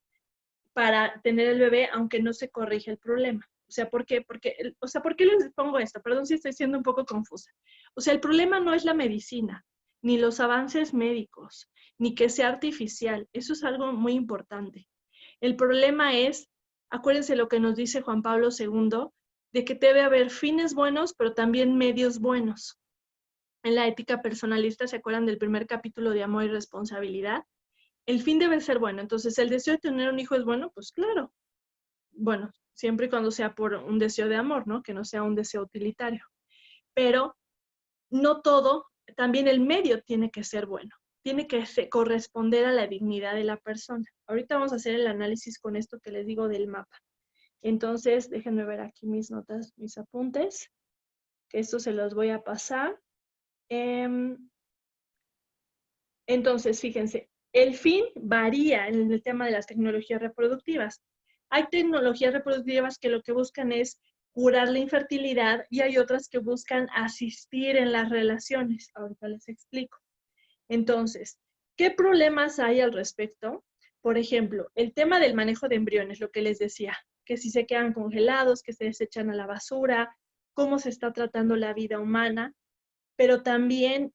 para tener el bebé aunque no se corrige el problema. O sea, ¿por qué? ¿Por qué les pongo esto? Perdón si estoy siendo un poco confusa. O sea, el problema no es la medicina, ni los avances médicos, ni que sea artificial. Eso es algo muy importante. El problema es, acuérdense lo que nos dice Juan Pablo II, de que debe haber fines buenos, pero también medios buenos. En la ética personalista, ¿se acuerdan del primer capítulo de amor y responsabilidad? El fin debe ser bueno. Entonces, ¿el deseo de tener un hijo es bueno? Pues claro. Bueno, siempre y cuando sea por un deseo de amor, ¿no? Que no sea un deseo utilitario. Pero no todo, también el medio tiene que ser bueno. Tiene que corresponder a la dignidad de la persona. Ahorita vamos a hacer el análisis con esto que les digo del mapa. Entonces, déjenme ver aquí mis notas, mis apuntes, que esto se los voy a pasar. Entonces, fíjense, el fin varía en el tema de las tecnologías reproductivas. Hay tecnologías reproductivas que lo que buscan es curar la infertilidad y hay otras que buscan asistir en las relaciones. Ahorita les explico. Entonces, ¿qué problemas hay al respecto? Por ejemplo, el tema del manejo de embriones, lo que les decía, que si se quedan congelados, que se desechan a la basura, cómo se está tratando la vida humana, pero también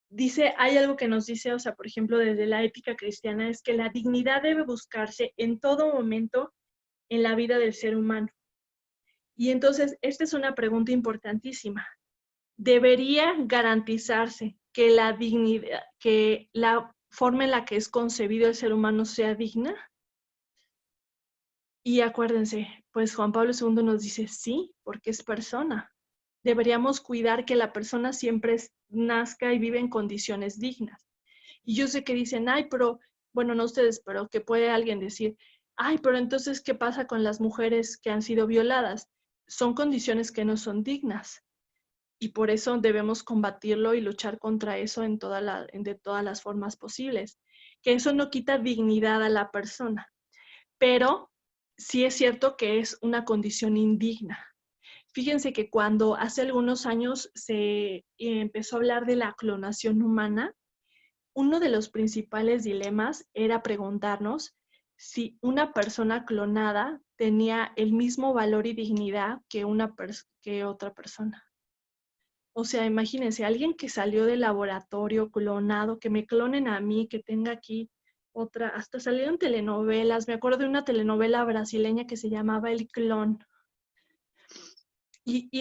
dice, hay algo que nos dice, o sea, por ejemplo, desde la ética cristiana, es que la dignidad debe buscarse en todo momento en la vida del ser humano. Y entonces, esta es una pregunta importantísima. ¿Debería garantizarse que la dignidad, que la forma en la que es concebido el ser humano sea digna? Y acuérdense, pues Juan Pablo II nos dice sí, porque es persona. Deberíamos cuidar que la persona siempre nazca y vive en condiciones dignas. Y yo sé que dicen, ay, pero, bueno, no ustedes, pero que puede alguien decir, ay, pero entonces, ¿qué pasa con las mujeres que han sido violadas? Son condiciones que no son dignas. Y por eso debemos combatirlo y luchar contra eso de todas las formas posibles. Que eso no quita dignidad a la persona, pero sí es cierto que es una condición indigna. Fíjense que cuando hace algunos años se empezó a hablar de la clonación humana, uno de los principales dilemas era preguntarnos si una persona clonada tenía el mismo valor y dignidad que otra persona. O sea, imagínense, alguien que salió del laboratorio clonado, que me clonen a mí, que tenga aquí otra, hasta salieron telenovelas, me acuerdo de una telenovela brasileña que se llamaba El Clon.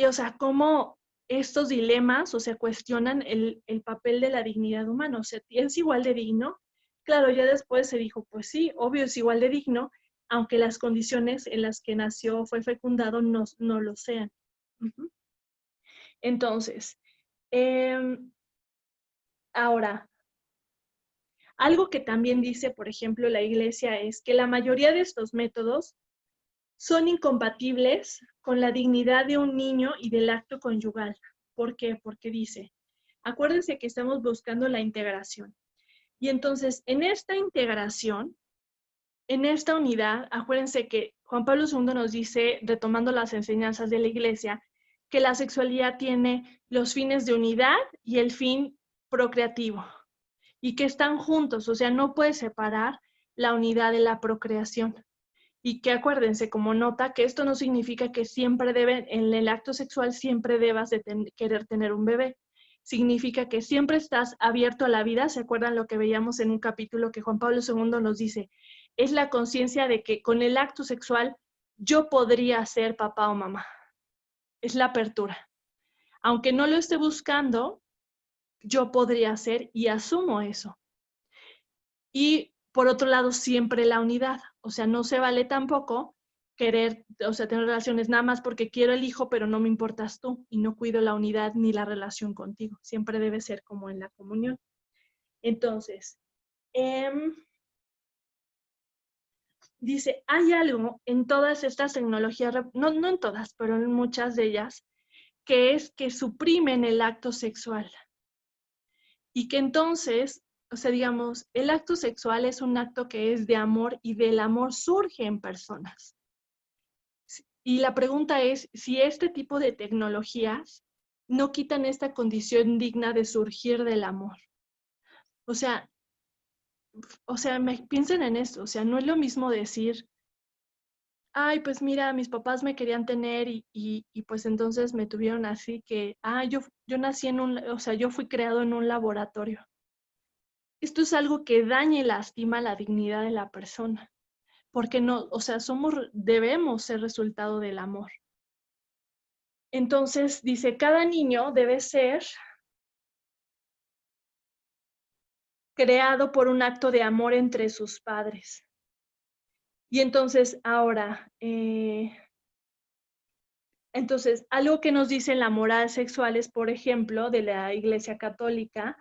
O sea, cómo estos dilemas, o sea, cuestionan el papel de la dignidad humana. O sea, ¿es igual de digno? Claro, ya después se dijo, pues sí, obvio es igual de digno, aunque las condiciones en las que nació, fue fecundado, no lo sean. Uh-huh. Entonces, ahora, Algo que también dice, por ejemplo, la Iglesia es que la mayoría de estos métodos son incompatibles con la dignidad de un niño y del acto conyugal. ¿Por qué? Porque dice, acuérdense que estamos buscando la integración. Y entonces, en esta integración, en esta unidad, acuérdense que Juan Pablo II nos dice, retomando las enseñanzas de la Iglesia, que la sexualidad tiene los fines de unidad y el fin procreativo, y que están juntos, o sea, no puedes separar la unidad de la procreación. Y que acuérdense como nota que esto no significa que siempre deben, en el acto sexual siempre debas de querer tener un bebé. Significa que siempre estás abierto a la vida. ¿Se acuerdan lo que veíamos en un capítulo que Juan Pablo II nos dice? Es la conciencia de que con el acto sexual yo podría ser papá o mamá. Es la apertura. Aunque no lo esté buscando, yo podría ser y asumo eso. Y por otro lado, siempre la unidad. O sea, no se vale tampoco querer, o sea, tener relaciones nada más porque quiero el hijo, pero no me importas tú y no cuido la unidad ni la relación contigo. Siempre debe ser como en la comunión. Entonces, dice, hay algo en todas estas tecnologías, no en todas, pero en muchas de ellas, que es que suprimen el acto sexual. Y que entonces, o sea, digamos, el acto sexual es un acto que es de amor y del amor surge en personas. Y la pregunta es si este tipo de tecnologías no quitan esta condición digna de surgir del amor. O sea, piensen en esto, o sea, no es lo mismo decir, ay, pues mira, mis papás me querían tener y pues entonces me tuvieron así que, yo nací o sea, yo fui creado en un laboratorio. Esto es algo que daña y lastima la dignidad de la persona, porque no, o sea, debemos ser resultado del amor. Entonces, dice, cada niño debe ser creado por un acto de amor entre sus padres. Y entonces, ahora, algo que nos dice la moral sexual es, por ejemplo, de la Iglesia Católica,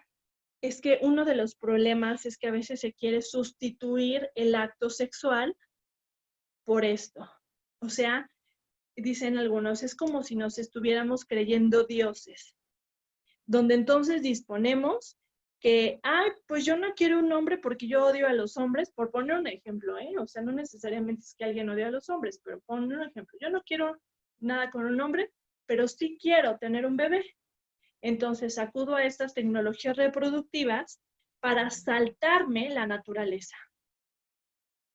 es que uno de los problemas es que a veces se quiere sustituir el acto sexual por esto. O sea, dicen algunos, es como si nos estuviéramos creyendo dioses, donde entonces disponemos que, pues yo no quiero un hombre porque yo odio a los hombres, por poner un ejemplo, o sea, no necesariamente es que alguien odie a los hombres, pero poner un ejemplo, yo no quiero nada con un hombre, pero sí quiero tener un bebé. Entonces acudo a estas tecnologías reproductivas para saltarme la naturaleza,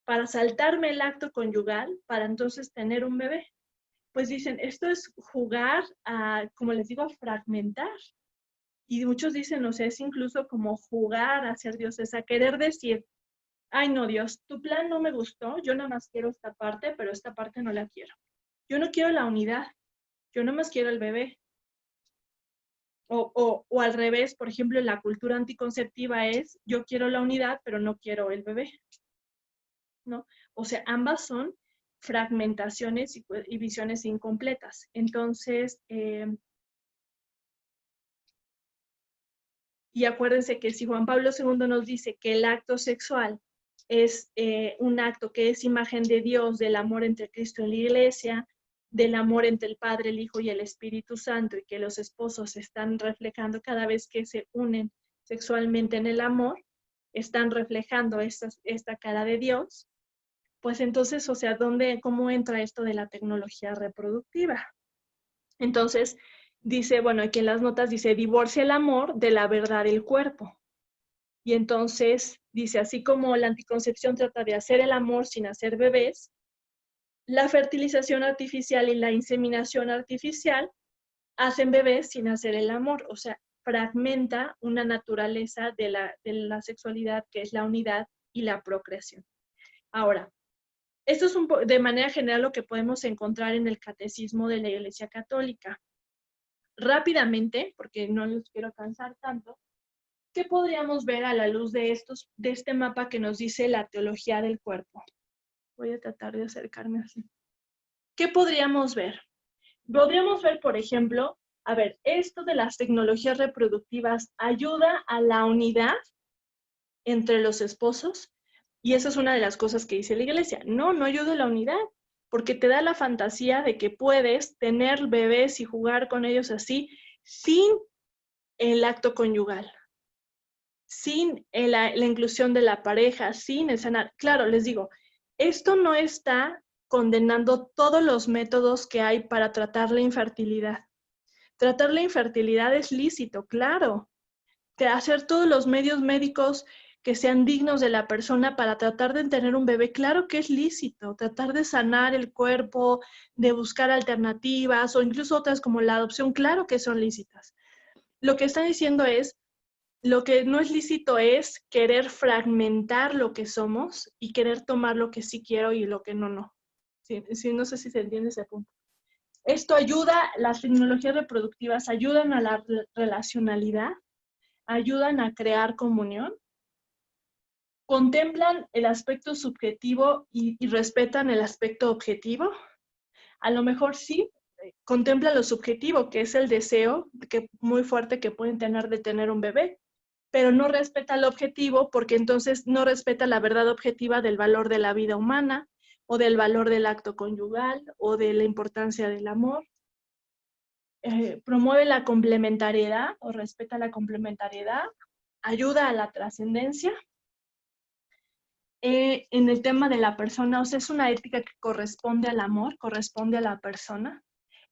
para saltarme el acto conyugal, para entonces tener un bebé. Pues dicen, esto es jugar a, como les digo, a fragmentar. Y muchos dicen, o sea, es incluso como jugar a ser dioses, a querer decir, ay no, Dios, tu plan no me gustó, yo nada más quiero esta parte, pero esta parte no la quiero. Yo no quiero la unidad, yo nada más quiero el bebé. O al revés, por ejemplo, en la cultura anticonceptiva es, yo quiero la unidad, pero no quiero el bebé, ¿no? O sea, ambas son fragmentaciones y visiones incompletas. Entonces, y acuérdense que si Juan Pablo II nos dice que el acto sexual es un acto que es imagen de Dios, del amor entre Cristo y la Iglesia, del amor entre el Padre, el Hijo y el Espíritu Santo, y que los esposos están reflejando cada vez que se unen sexualmente en el amor, están reflejando esta cara de Dios, pues entonces, o sea, ¿cómo entra esto de la tecnología reproductiva? Entonces, dice, bueno, aquí en las notas dice, divorcia el amor de la verdad del cuerpo. Y entonces dice, así como la anticoncepción trata de hacer el amor sin hacer bebés, la fertilización artificial y la inseminación artificial hacen bebés sin hacer el amor. O sea, fragmenta una naturaleza de la sexualidad que es la unidad y la procreación. Ahora, esto es de manera general lo que podemos encontrar en el catecismo de la Iglesia Católica. Rápidamente, porque no los quiero cansar tanto, ¿qué podríamos ver a la luz de este mapa que nos dice la teología del cuerpo? Voy a tratar de acercarme así. ¿Qué podríamos ver? Podríamos ver, por ejemplo, a ver, esto de las tecnologías reproductivas ayuda a la unidad entre los esposos. Y esa es una de las cosas que dice la iglesia. No ayuda a la unidad, porque te da la fantasía de que puedes tener bebés y jugar con ellos así, sin el acto conyugal, sin la inclusión de la pareja, sin el sanar. Claro, les digo, esto no está condenando todos los métodos que hay para tratar la infertilidad. Tratar la infertilidad es lícito, claro. Que hacer todos los medios médicos que sean dignos de la persona para tratar de tener un bebé, claro que es lícito. Tratar de sanar el cuerpo, de buscar alternativas o incluso otras como la adopción, claro que son lícitas. Lo que están diciendo es, lo que no es lícito es querer fragmentar lo que somos y querer tomar lo que sí quiero y lo que no. Sí, no sé si se entiende ese punto. Esto ayuda, las tecnologías reproductivas ayudan a la relacionalidad, ayudan a crear comunión, contemplan el aspecto subjetivo y respetan el aspecto objetivo. A lo mejor sí, contemplan lo subjetivo, que es el deseo muy fuerte que pueden tener de tener un bebé, pero no respeta el objetivo porque entonces no respeta la verdad objetiva del valor de la vida humana o del valor del acto conyugal o de la importancia del amor. Promueve la complementariedad o respeta la complementariedad, ayuda a la trascendencia. En el tema de la persona, o sea, es una ética que corresponde al amor, corresponde a la persona.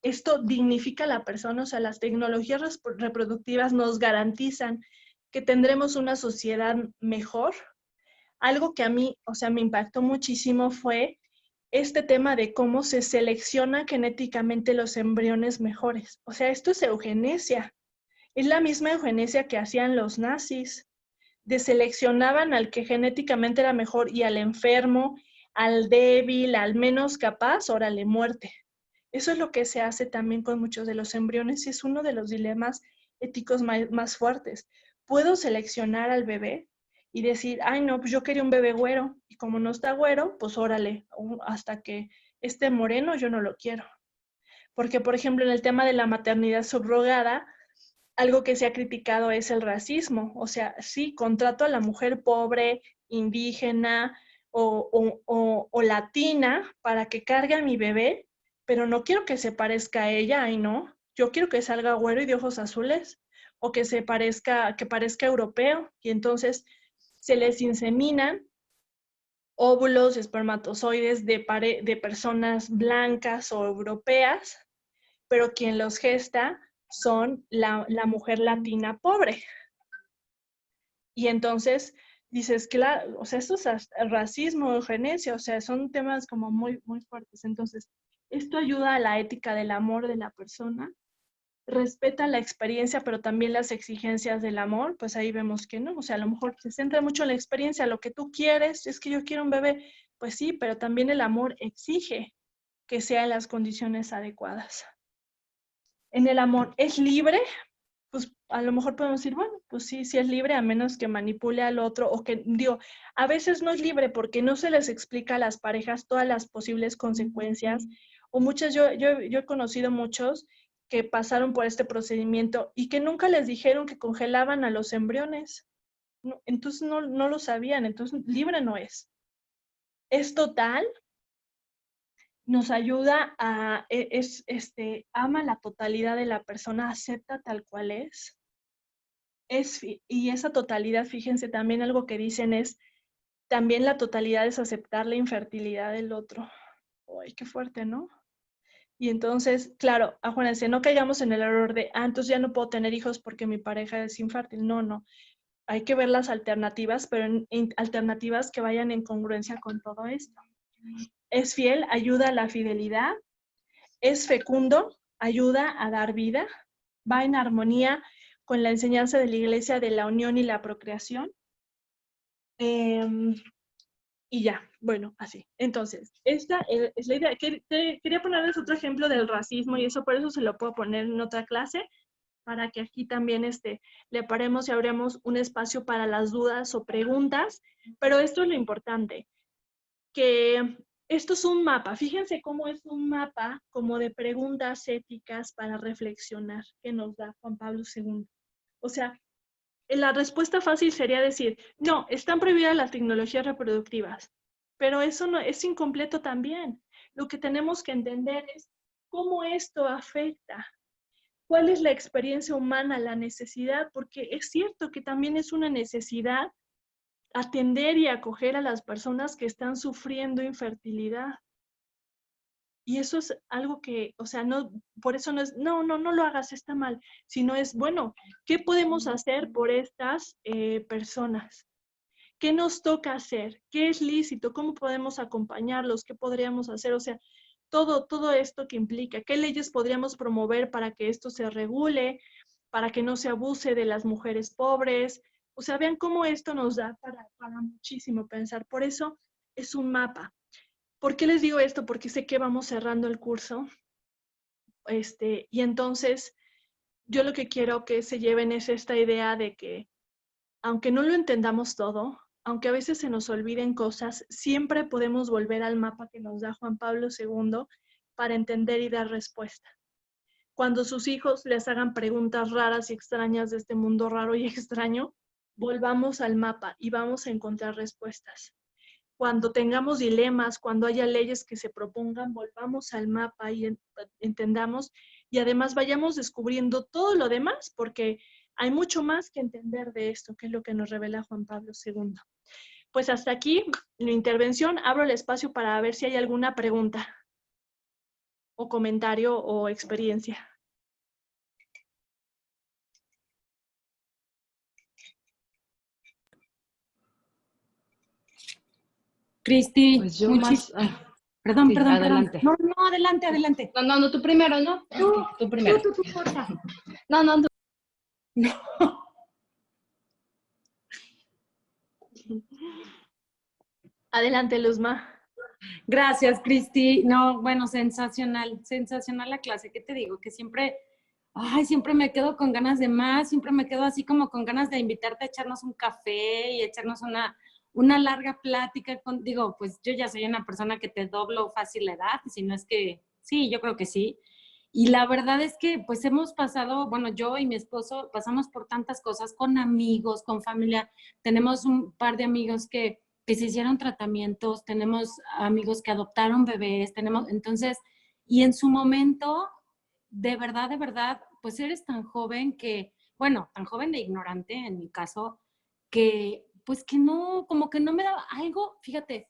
Esto dignifica a la persona, o sea, las tecnologías reproductivas nos garantizan que tendremos una sociedad mejor. Algo que a mí, o sea, me impactó muchísimo fue este tema de cómo se selecciona genéticamente los embriones mejores. O sea, esto es eugenesia. Es la misma eugenesia que hacían los nazis. Deseleccionaban al que genéticamente era mejor y al enfermo, al débil, al menos capaz, órale, muerte. Eso es lo que se hace también con muchos de los embriones y es uno de los dilemas éticos más fuertes. ¿Puedo seleccionar al bebé y decir, ay no, pues yo quería un bebé güero y como no está güero, pues órale, hasta que esté moreno yo no lo quiero? Porque, por ejemplo, en el tema de la maternidad subrogada, algo que se ha criticado es el racismo. O sea, sí, contrato a la mujer pobre, indígena o latina para que cargue a mi bebé, pero no quiero que se parezca a ella, ay no. Yo quiero que salga güero y de ojos azules, o que parezca europeo, y entonces se les inseminan óvulos, espermatozoides de personas blancas o europeas, pero quien los gesta son la mujer latina pobre. Y entonces dices, claro, o sea, esto es racismo, eugenesia, o sea, son temas como muy, muy fuertes. Entonces, esto ayuda a la ética del amor de la persona, respeta la experiencia, pero también las exigencias del amor, pues ahí vemos que no, o sea, a lo mejor se centra mucho en la experiencia, lo que tú quieres, es que yo quiero un bebé, pues sí, pero también el amor exige que sea en las condiciones adecuadas. En el amor es libre, pues a lo mejor podemos decir, bueno, pues sí, sí es libre a menos que manipule al otro o que, digo, a veces no es libre porque no se les explica a las parejas todas las posibles consecuencias o muchas, yo he conocido muchos que pasaron por este procedimiento y que nunca les dijeron que congelaban a los embriones. No, entonces no lo sabían, entonces libre no es. Es total, nos ayuda a, ama la totalidad de la persona, acepta tal cual es. Y esa totalidad, fíjense, también algo que dicen es, también la totalidad es aceptar la infertilidad del otro. Ay, qué fuerte, ¿no? Y entonces, claro, acuérdense, no caigamos en el error de, entonces ya no puedo tener hijos porque mi pareja es infértil. No. Hay que ver las alternativas, pero en alternativas que vayan en congruencia con todo esto. Es fiel, ayuda a la fidelidad. Es fecundo, ayuda a dar vida. Va en armonía con la enseñanza de la Iglesia de la unión y la procreación. Y ya, bueno, así. Entonces, esta es la idea. Quería ponerles otro ejemplo del racismo y eso, por eso se lo puedo poner en otra clase, para que aquí también le paremos y abramos un espacio para las dudas o preguntas. Pero esto es lo importante, que esto es un mapa. Fíjense cómo es un mapa como de preguntas éticas para reflexionar que nos da Juan Pablo II. O sea, La respuesta fácil sería decir, no, están prohibidas las tecnologías reproductivas, pero eso no es incompleto también. Lo que tenemos que entender es cómo esto afecta, cuál es la experiencia humana, la necesidad, porque es cierto que también es una necesidad atender y acoger a las personas que están sufriendo infertilidad. Y eso es algo que, o sea, no, por eso no es, no lo hagas, está mal, sino es, bueno, ¿qué podemos hacer por estas personas? ¿Qué nos toca hacer? ¿Qué es lícito? ¿Cómo podemos acompañarlos? ¿Qué podríamos hacer? O sea, todo esto que implica, ¿qué leyes podríamos promover para que esto se regule, para que no se abuse de las mujeres pobres? O sea, vean cómo esto nos da para muchísimo pensar. Por eso es un mapa. ¿Por qué les digo esto? Porque sé que vamos cerrando el curso, y entonces yo lo que quiero que se lleven es esta idea de que, aunque no lo entendamos todo, aunque a veces se nos olviden cosas, siempre podemos volver al mapa que nos da Juan Pablo II para entender y dar respuesta. Cuando sus hijos les hagan preguntas raras y extrañas de este mundo raro y extraño, volvamos al mapa y vamos a encontrar respuestas. Cuando tengamos dilemas, cuando haya leyes que se propongan, volvamos al mapa y entendamos, y además vayamos descubriendo todo lo demás, porque hay mucho más que entender de esto, que es lo que nos revela Juan Pablo II. Pues hasta aquí la intervención. Abro el espacio para ver si hay alguna pregunta o comentario o experiencia. Cristi, Pues yo más... Perdón, sí, perdón. adelante. No, adelante. No, tú primero, ¿no? Tú primero. Tú, porfa. No, tú. No. Adelante, Luzma. Gracias, Cristi. No, bueno, sensacional la clase. ¿Qué te digo? Que siempre me quedo con ganas de más, siempre me quedo así como con ganas de invitarte a echarnos un café y echarnos una larga plática. Digo, pues yo ya soy una persona que te doblo fácil la edad, si no es que, sí, yo creo que sí. Y la verdad es que pues hemos pasado, bueno, yo y mi esposo pasamos por tantas cosas con amigos, con familia. Tenemos un par de amigos que se hicieron tratamientos, tenemos amigos que adoptaron bebés, entonces, y en su momento, de verdad, pues eres tan joven que, bueno, tan joven e ignorante en mi caso, que pues que no, como que no me daba algo, fíjate,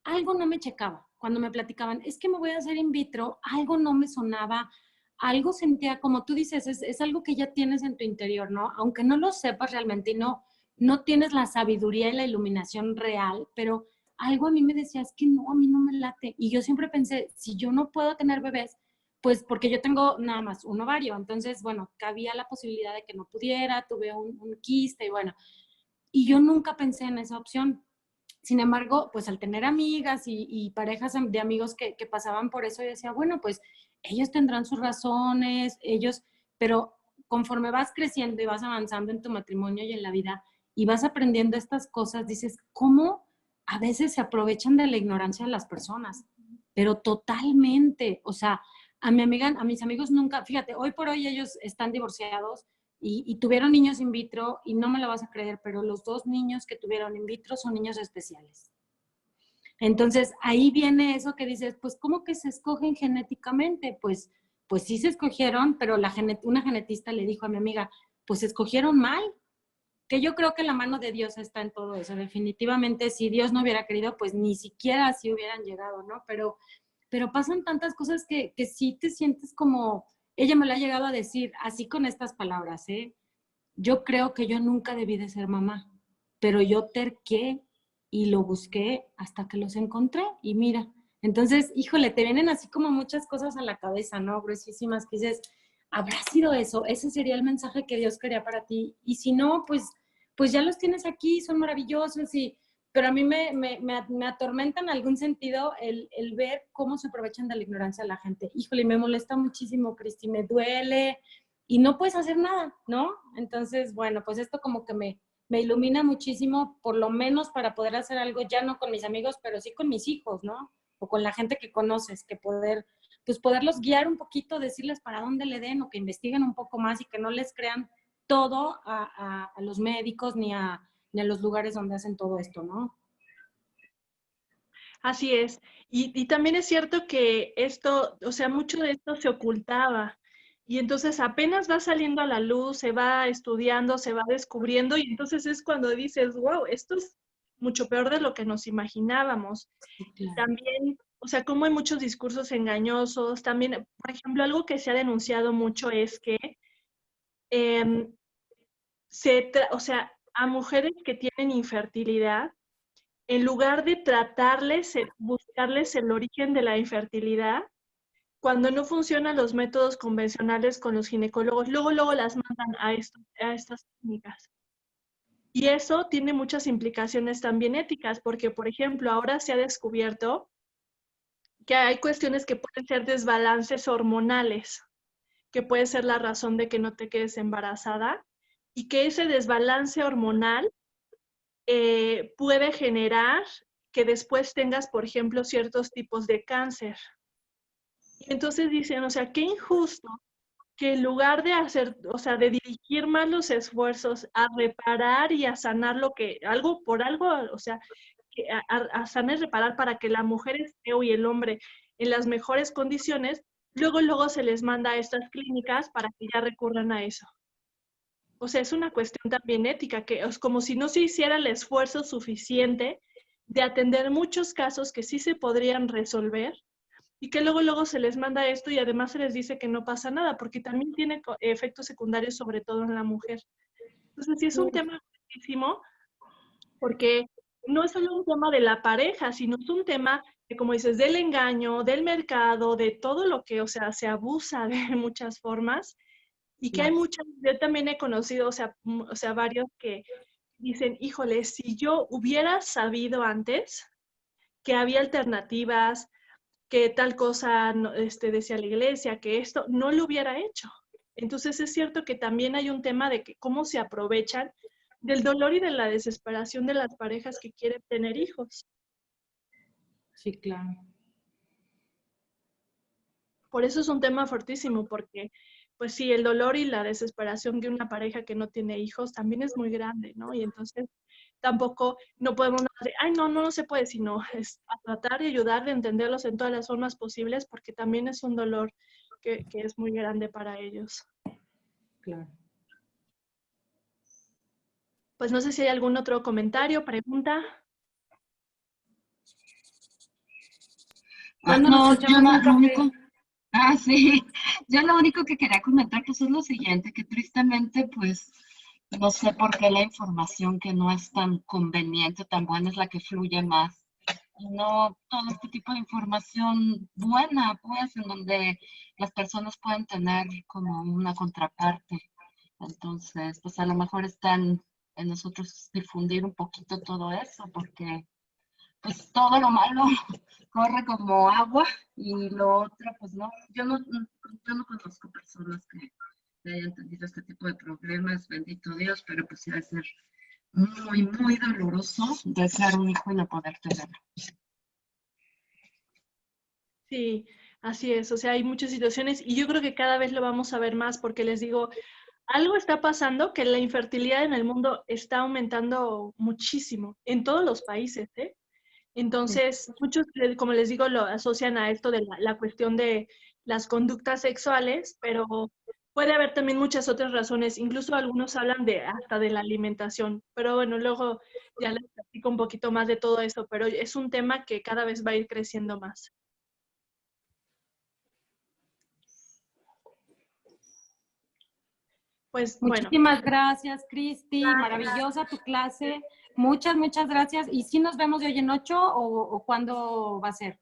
algo no me checaba cuando me platicaban, es que me voy a hacer in vitro, algo no me sonaba, algo sentía, como tú dices, es algo que ya tienes en tu interior, ¿no? Aunque no lo sepas realmente y no tienes la sabiduría y la iluminación real, pero algo a mí me decía, es que no, a mí no me late. Y yo siempre pensé, si yo no puedo tener bebés, pues porque yo tengo nada más un ovario, entonces, bueno, cabía la posibilidad de que no pudiera, tuve un quiste y bueno, y yo nunca pensé en esa opción. Sin embargo, pues al tener amigas y parejas de amigos que pasaban por eso, yo decía, bueno, pues ellos tendrán sus razones, pero conforme vas creciendo y vas avanzando en tu matrimonio y en la vida y vas aprendiendo estas cosas, dices, ¿cómo a veces se aprovechan de la ignorancia de las personas? Pero totalmente, o sea, a mis amigos nunca, fíjate, hoy por hoy ellos están divorciados y tuvieron niños in vitro y no me lo vas a creer, pero los 2 niños que tuvieron in vitro son niños especiales. Entonces, ahí viene eso que dices, pues, ¿cómo que se escogen genéticamente? Pues sí se escogieron, pero una genetista le dijo a mi amiga, pues escogieron mal, que yo creo que la mano de Dios está en todo eso. Definitivamente, si Dios no hubiera querido, pues ni siquiera así hubieran llegado, ¿no? Pero pasan tantas cosas que sí te sientes como, ella me lo ha llegado a decir, así con estas palabras, ¿eh? Yo creo que yo nunca debí de ser mamá, pero yo terqué y lo busqué hasta que los encontré y mira, entonces, híjole, te vienen así como muchas cosas a la cabeza, ¿no? Gruesísimas que dices, ¿habrá sido eso? Ese sería el mensaje que Dios quería para ti. Y si no, pues ya los tienes aquí, son maravillosos pero a mí me atormenta en algún sentido el ver cómo se aprovechan de la ignorancia de la gente. Híjole, me molesta muchísimo, Cristi, me duele y no puedes hacer nada, ¿no? Entonces, bueno, pues esto como que me ilumina muchísimo, por lo menos para poder hacer algo, ya no con mis amigos, pero sí con mis hijos, ¿no? O con la gente que conoces, que pues poderlos guiar un poquito, decirles para dónde le den o que investiguen un poco más y que no les crean todo a los médicos ni a los lugares donde hacen todo esto, ¿no? Así es. Y también es cierto que esto, o sea, mucho de esto se ocultaba. Y entonces apenas va saliendo a la luz, se va estudiando, se va descubriendo, y entonces es cuando dices, wow, esto es mucho peor de lo que nos imaginábamos. Sí, Y claro. también, o sea, como hay muchos discursos engañosos, también, por ejemplo, algo que se ha denunciado mucho es que em, o sea, a mujeres que tienen infertilidad, en lugar de tratarles, buscarles el origen de la infertilidad, cuando no funcionan los métodos convencionales con los ginecólogos, luego las mandan a estas clínicas. Y eso tiene muchas implicaciones también éticas, porque, por ejemplo, ahora se ha descubierto que hay cuestiones que pueden ser desbalances hormonales, que puede ser la razón de que no te quedes embarazada, y que ese desbalance hormonal puede generar que después tengas, por ejemplo, ciertos tipos de cáncer. Y entonces dicen, o sea, qué injusto que en lugar de hacer, o sea, de dirigir más los esfuerzos a reparar y a sanar lo que, algo por algo, o sea, a sanar y reparar para que la mujer esté y el hombre en las mejores condiciones, luego se les manda a estas clínicas para que ya recurran a eso. O sea, es una cuestión también ética, que es como si no se hiciera el esfuerzo suficiente de atender muchos casos que sí se podrían resolver y que luego se les manda esto y además se les dice que no pasa nada, porque también tiene efectos secundarios, sobre todo en la mujer. Entonces, sí es un tema muchísimo, porque no es solo un tema de la pareja, sino es un tema que, como dices, del engaño, del mercado, de todo lo que, o sea, se abusa de muchas formas y que hay Claro. muchas, yo también he conocido, o sea, varios que dicen, híjole, si yo hubiera sabido antes que había alternativas, que tal cosa decía la iglesia, que esto no lo hubiera hecho. Entonces es cierto que también hay un tema de que cómo se aprovechan del dolor y de la desesperación de las parejas que quieren tener hijos. Sí, claro. Por eso es un tema fortísimo, porque pues sí, el dolor y la desesperación de una pareja que no tiene hijos también es muy grande, ¿no? Y entonces tampoco no podemos decir, ay, no se puede, sino es a tratar de ayudar, de entenderlos en todas las formas posibles, porque también es un dolor que es muy grande para ellos. Claro. Pues no sé si hay algún otro comentario, pregunta. ¿Cuándo nos No, yo echamos un lo café? único, sí, yo lo único que quería comentar pues es lo siguiente, que tristemente pues no sé por qué la información que no es tan conveniente, tan buena es la que fluye más. Y no todo este tipo de información buena, pues, en donde las personas pueden tener como una contraparte. Entonces, pues a lo mejor están en nosotros difundir un poquito todo eso, porque pues todo lo malo corre como agua y lo otro, pues no, yo no conozco personas que hayan tenido este tipo de problemas, bendito Dios, pero pues sí va a ser muy doloroso desear un hijo y no poder tenerlo. Sí, así es. O sea, hay muchas situaciones y yo creo que cada vez lo vamos a ver más porque les digo, algo está pasando que la infertilidad en el mundo está aumentando muchísimo en todos los países, ¿eh? Entonces, muchos, como les digo, lo asocian a esto de la cuestión de las conductas sexuales, pero puede haber también muchas otras razones. Incluso algunos hablan de hasta de la alimentación. Pero bueno, luego ya les platico un poquito más de todo eso, pero es un tema que cada vez va a ir creciendo más. Pues bueno, Muchísimas gracias, Cristi. Maravillosa tu clase. Muchas gracias. ¿Y si nos vemos de hoy en 8 o cuándo va a ser?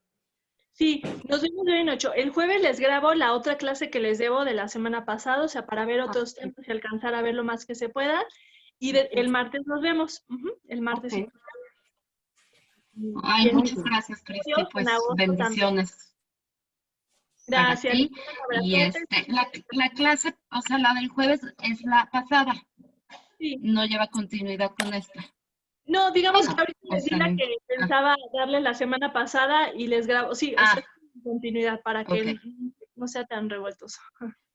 sí, nos vemos de hoy en 8. El jueves les grabo la otra clase que les debo de la semana pasada, o sea, para ver otros temas y alcanzar a ver lo más que se pueda. Y el martes nos vemos. El martes. Ok. Ay, Bien. muchas gracias, Cristi, Dios, en pues agosto también. bendiciones para Gracias. ti. Un Y abrazote. la clase, o sea, la del jueves es la pasada, Sí. no lleva continuidad con esta. No, digamos que Bueno, ahorita o les di sea, la que pensaba darles la semana pasada y les grabo. Sí, o sea, ah, continuidad para ok. que no sea tan revueltoso.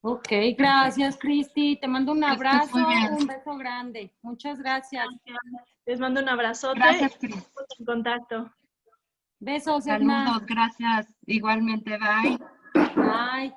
Ok, gracias, Cristi. Te mando un Que estés abrazo, muy bien. un beso grande. Muchas gracias. Les mando un abrazote. Gracias, Cris. Estamos en contacto. Besos, Edna. Saludos, gracias. Igualmente, bye. Bye.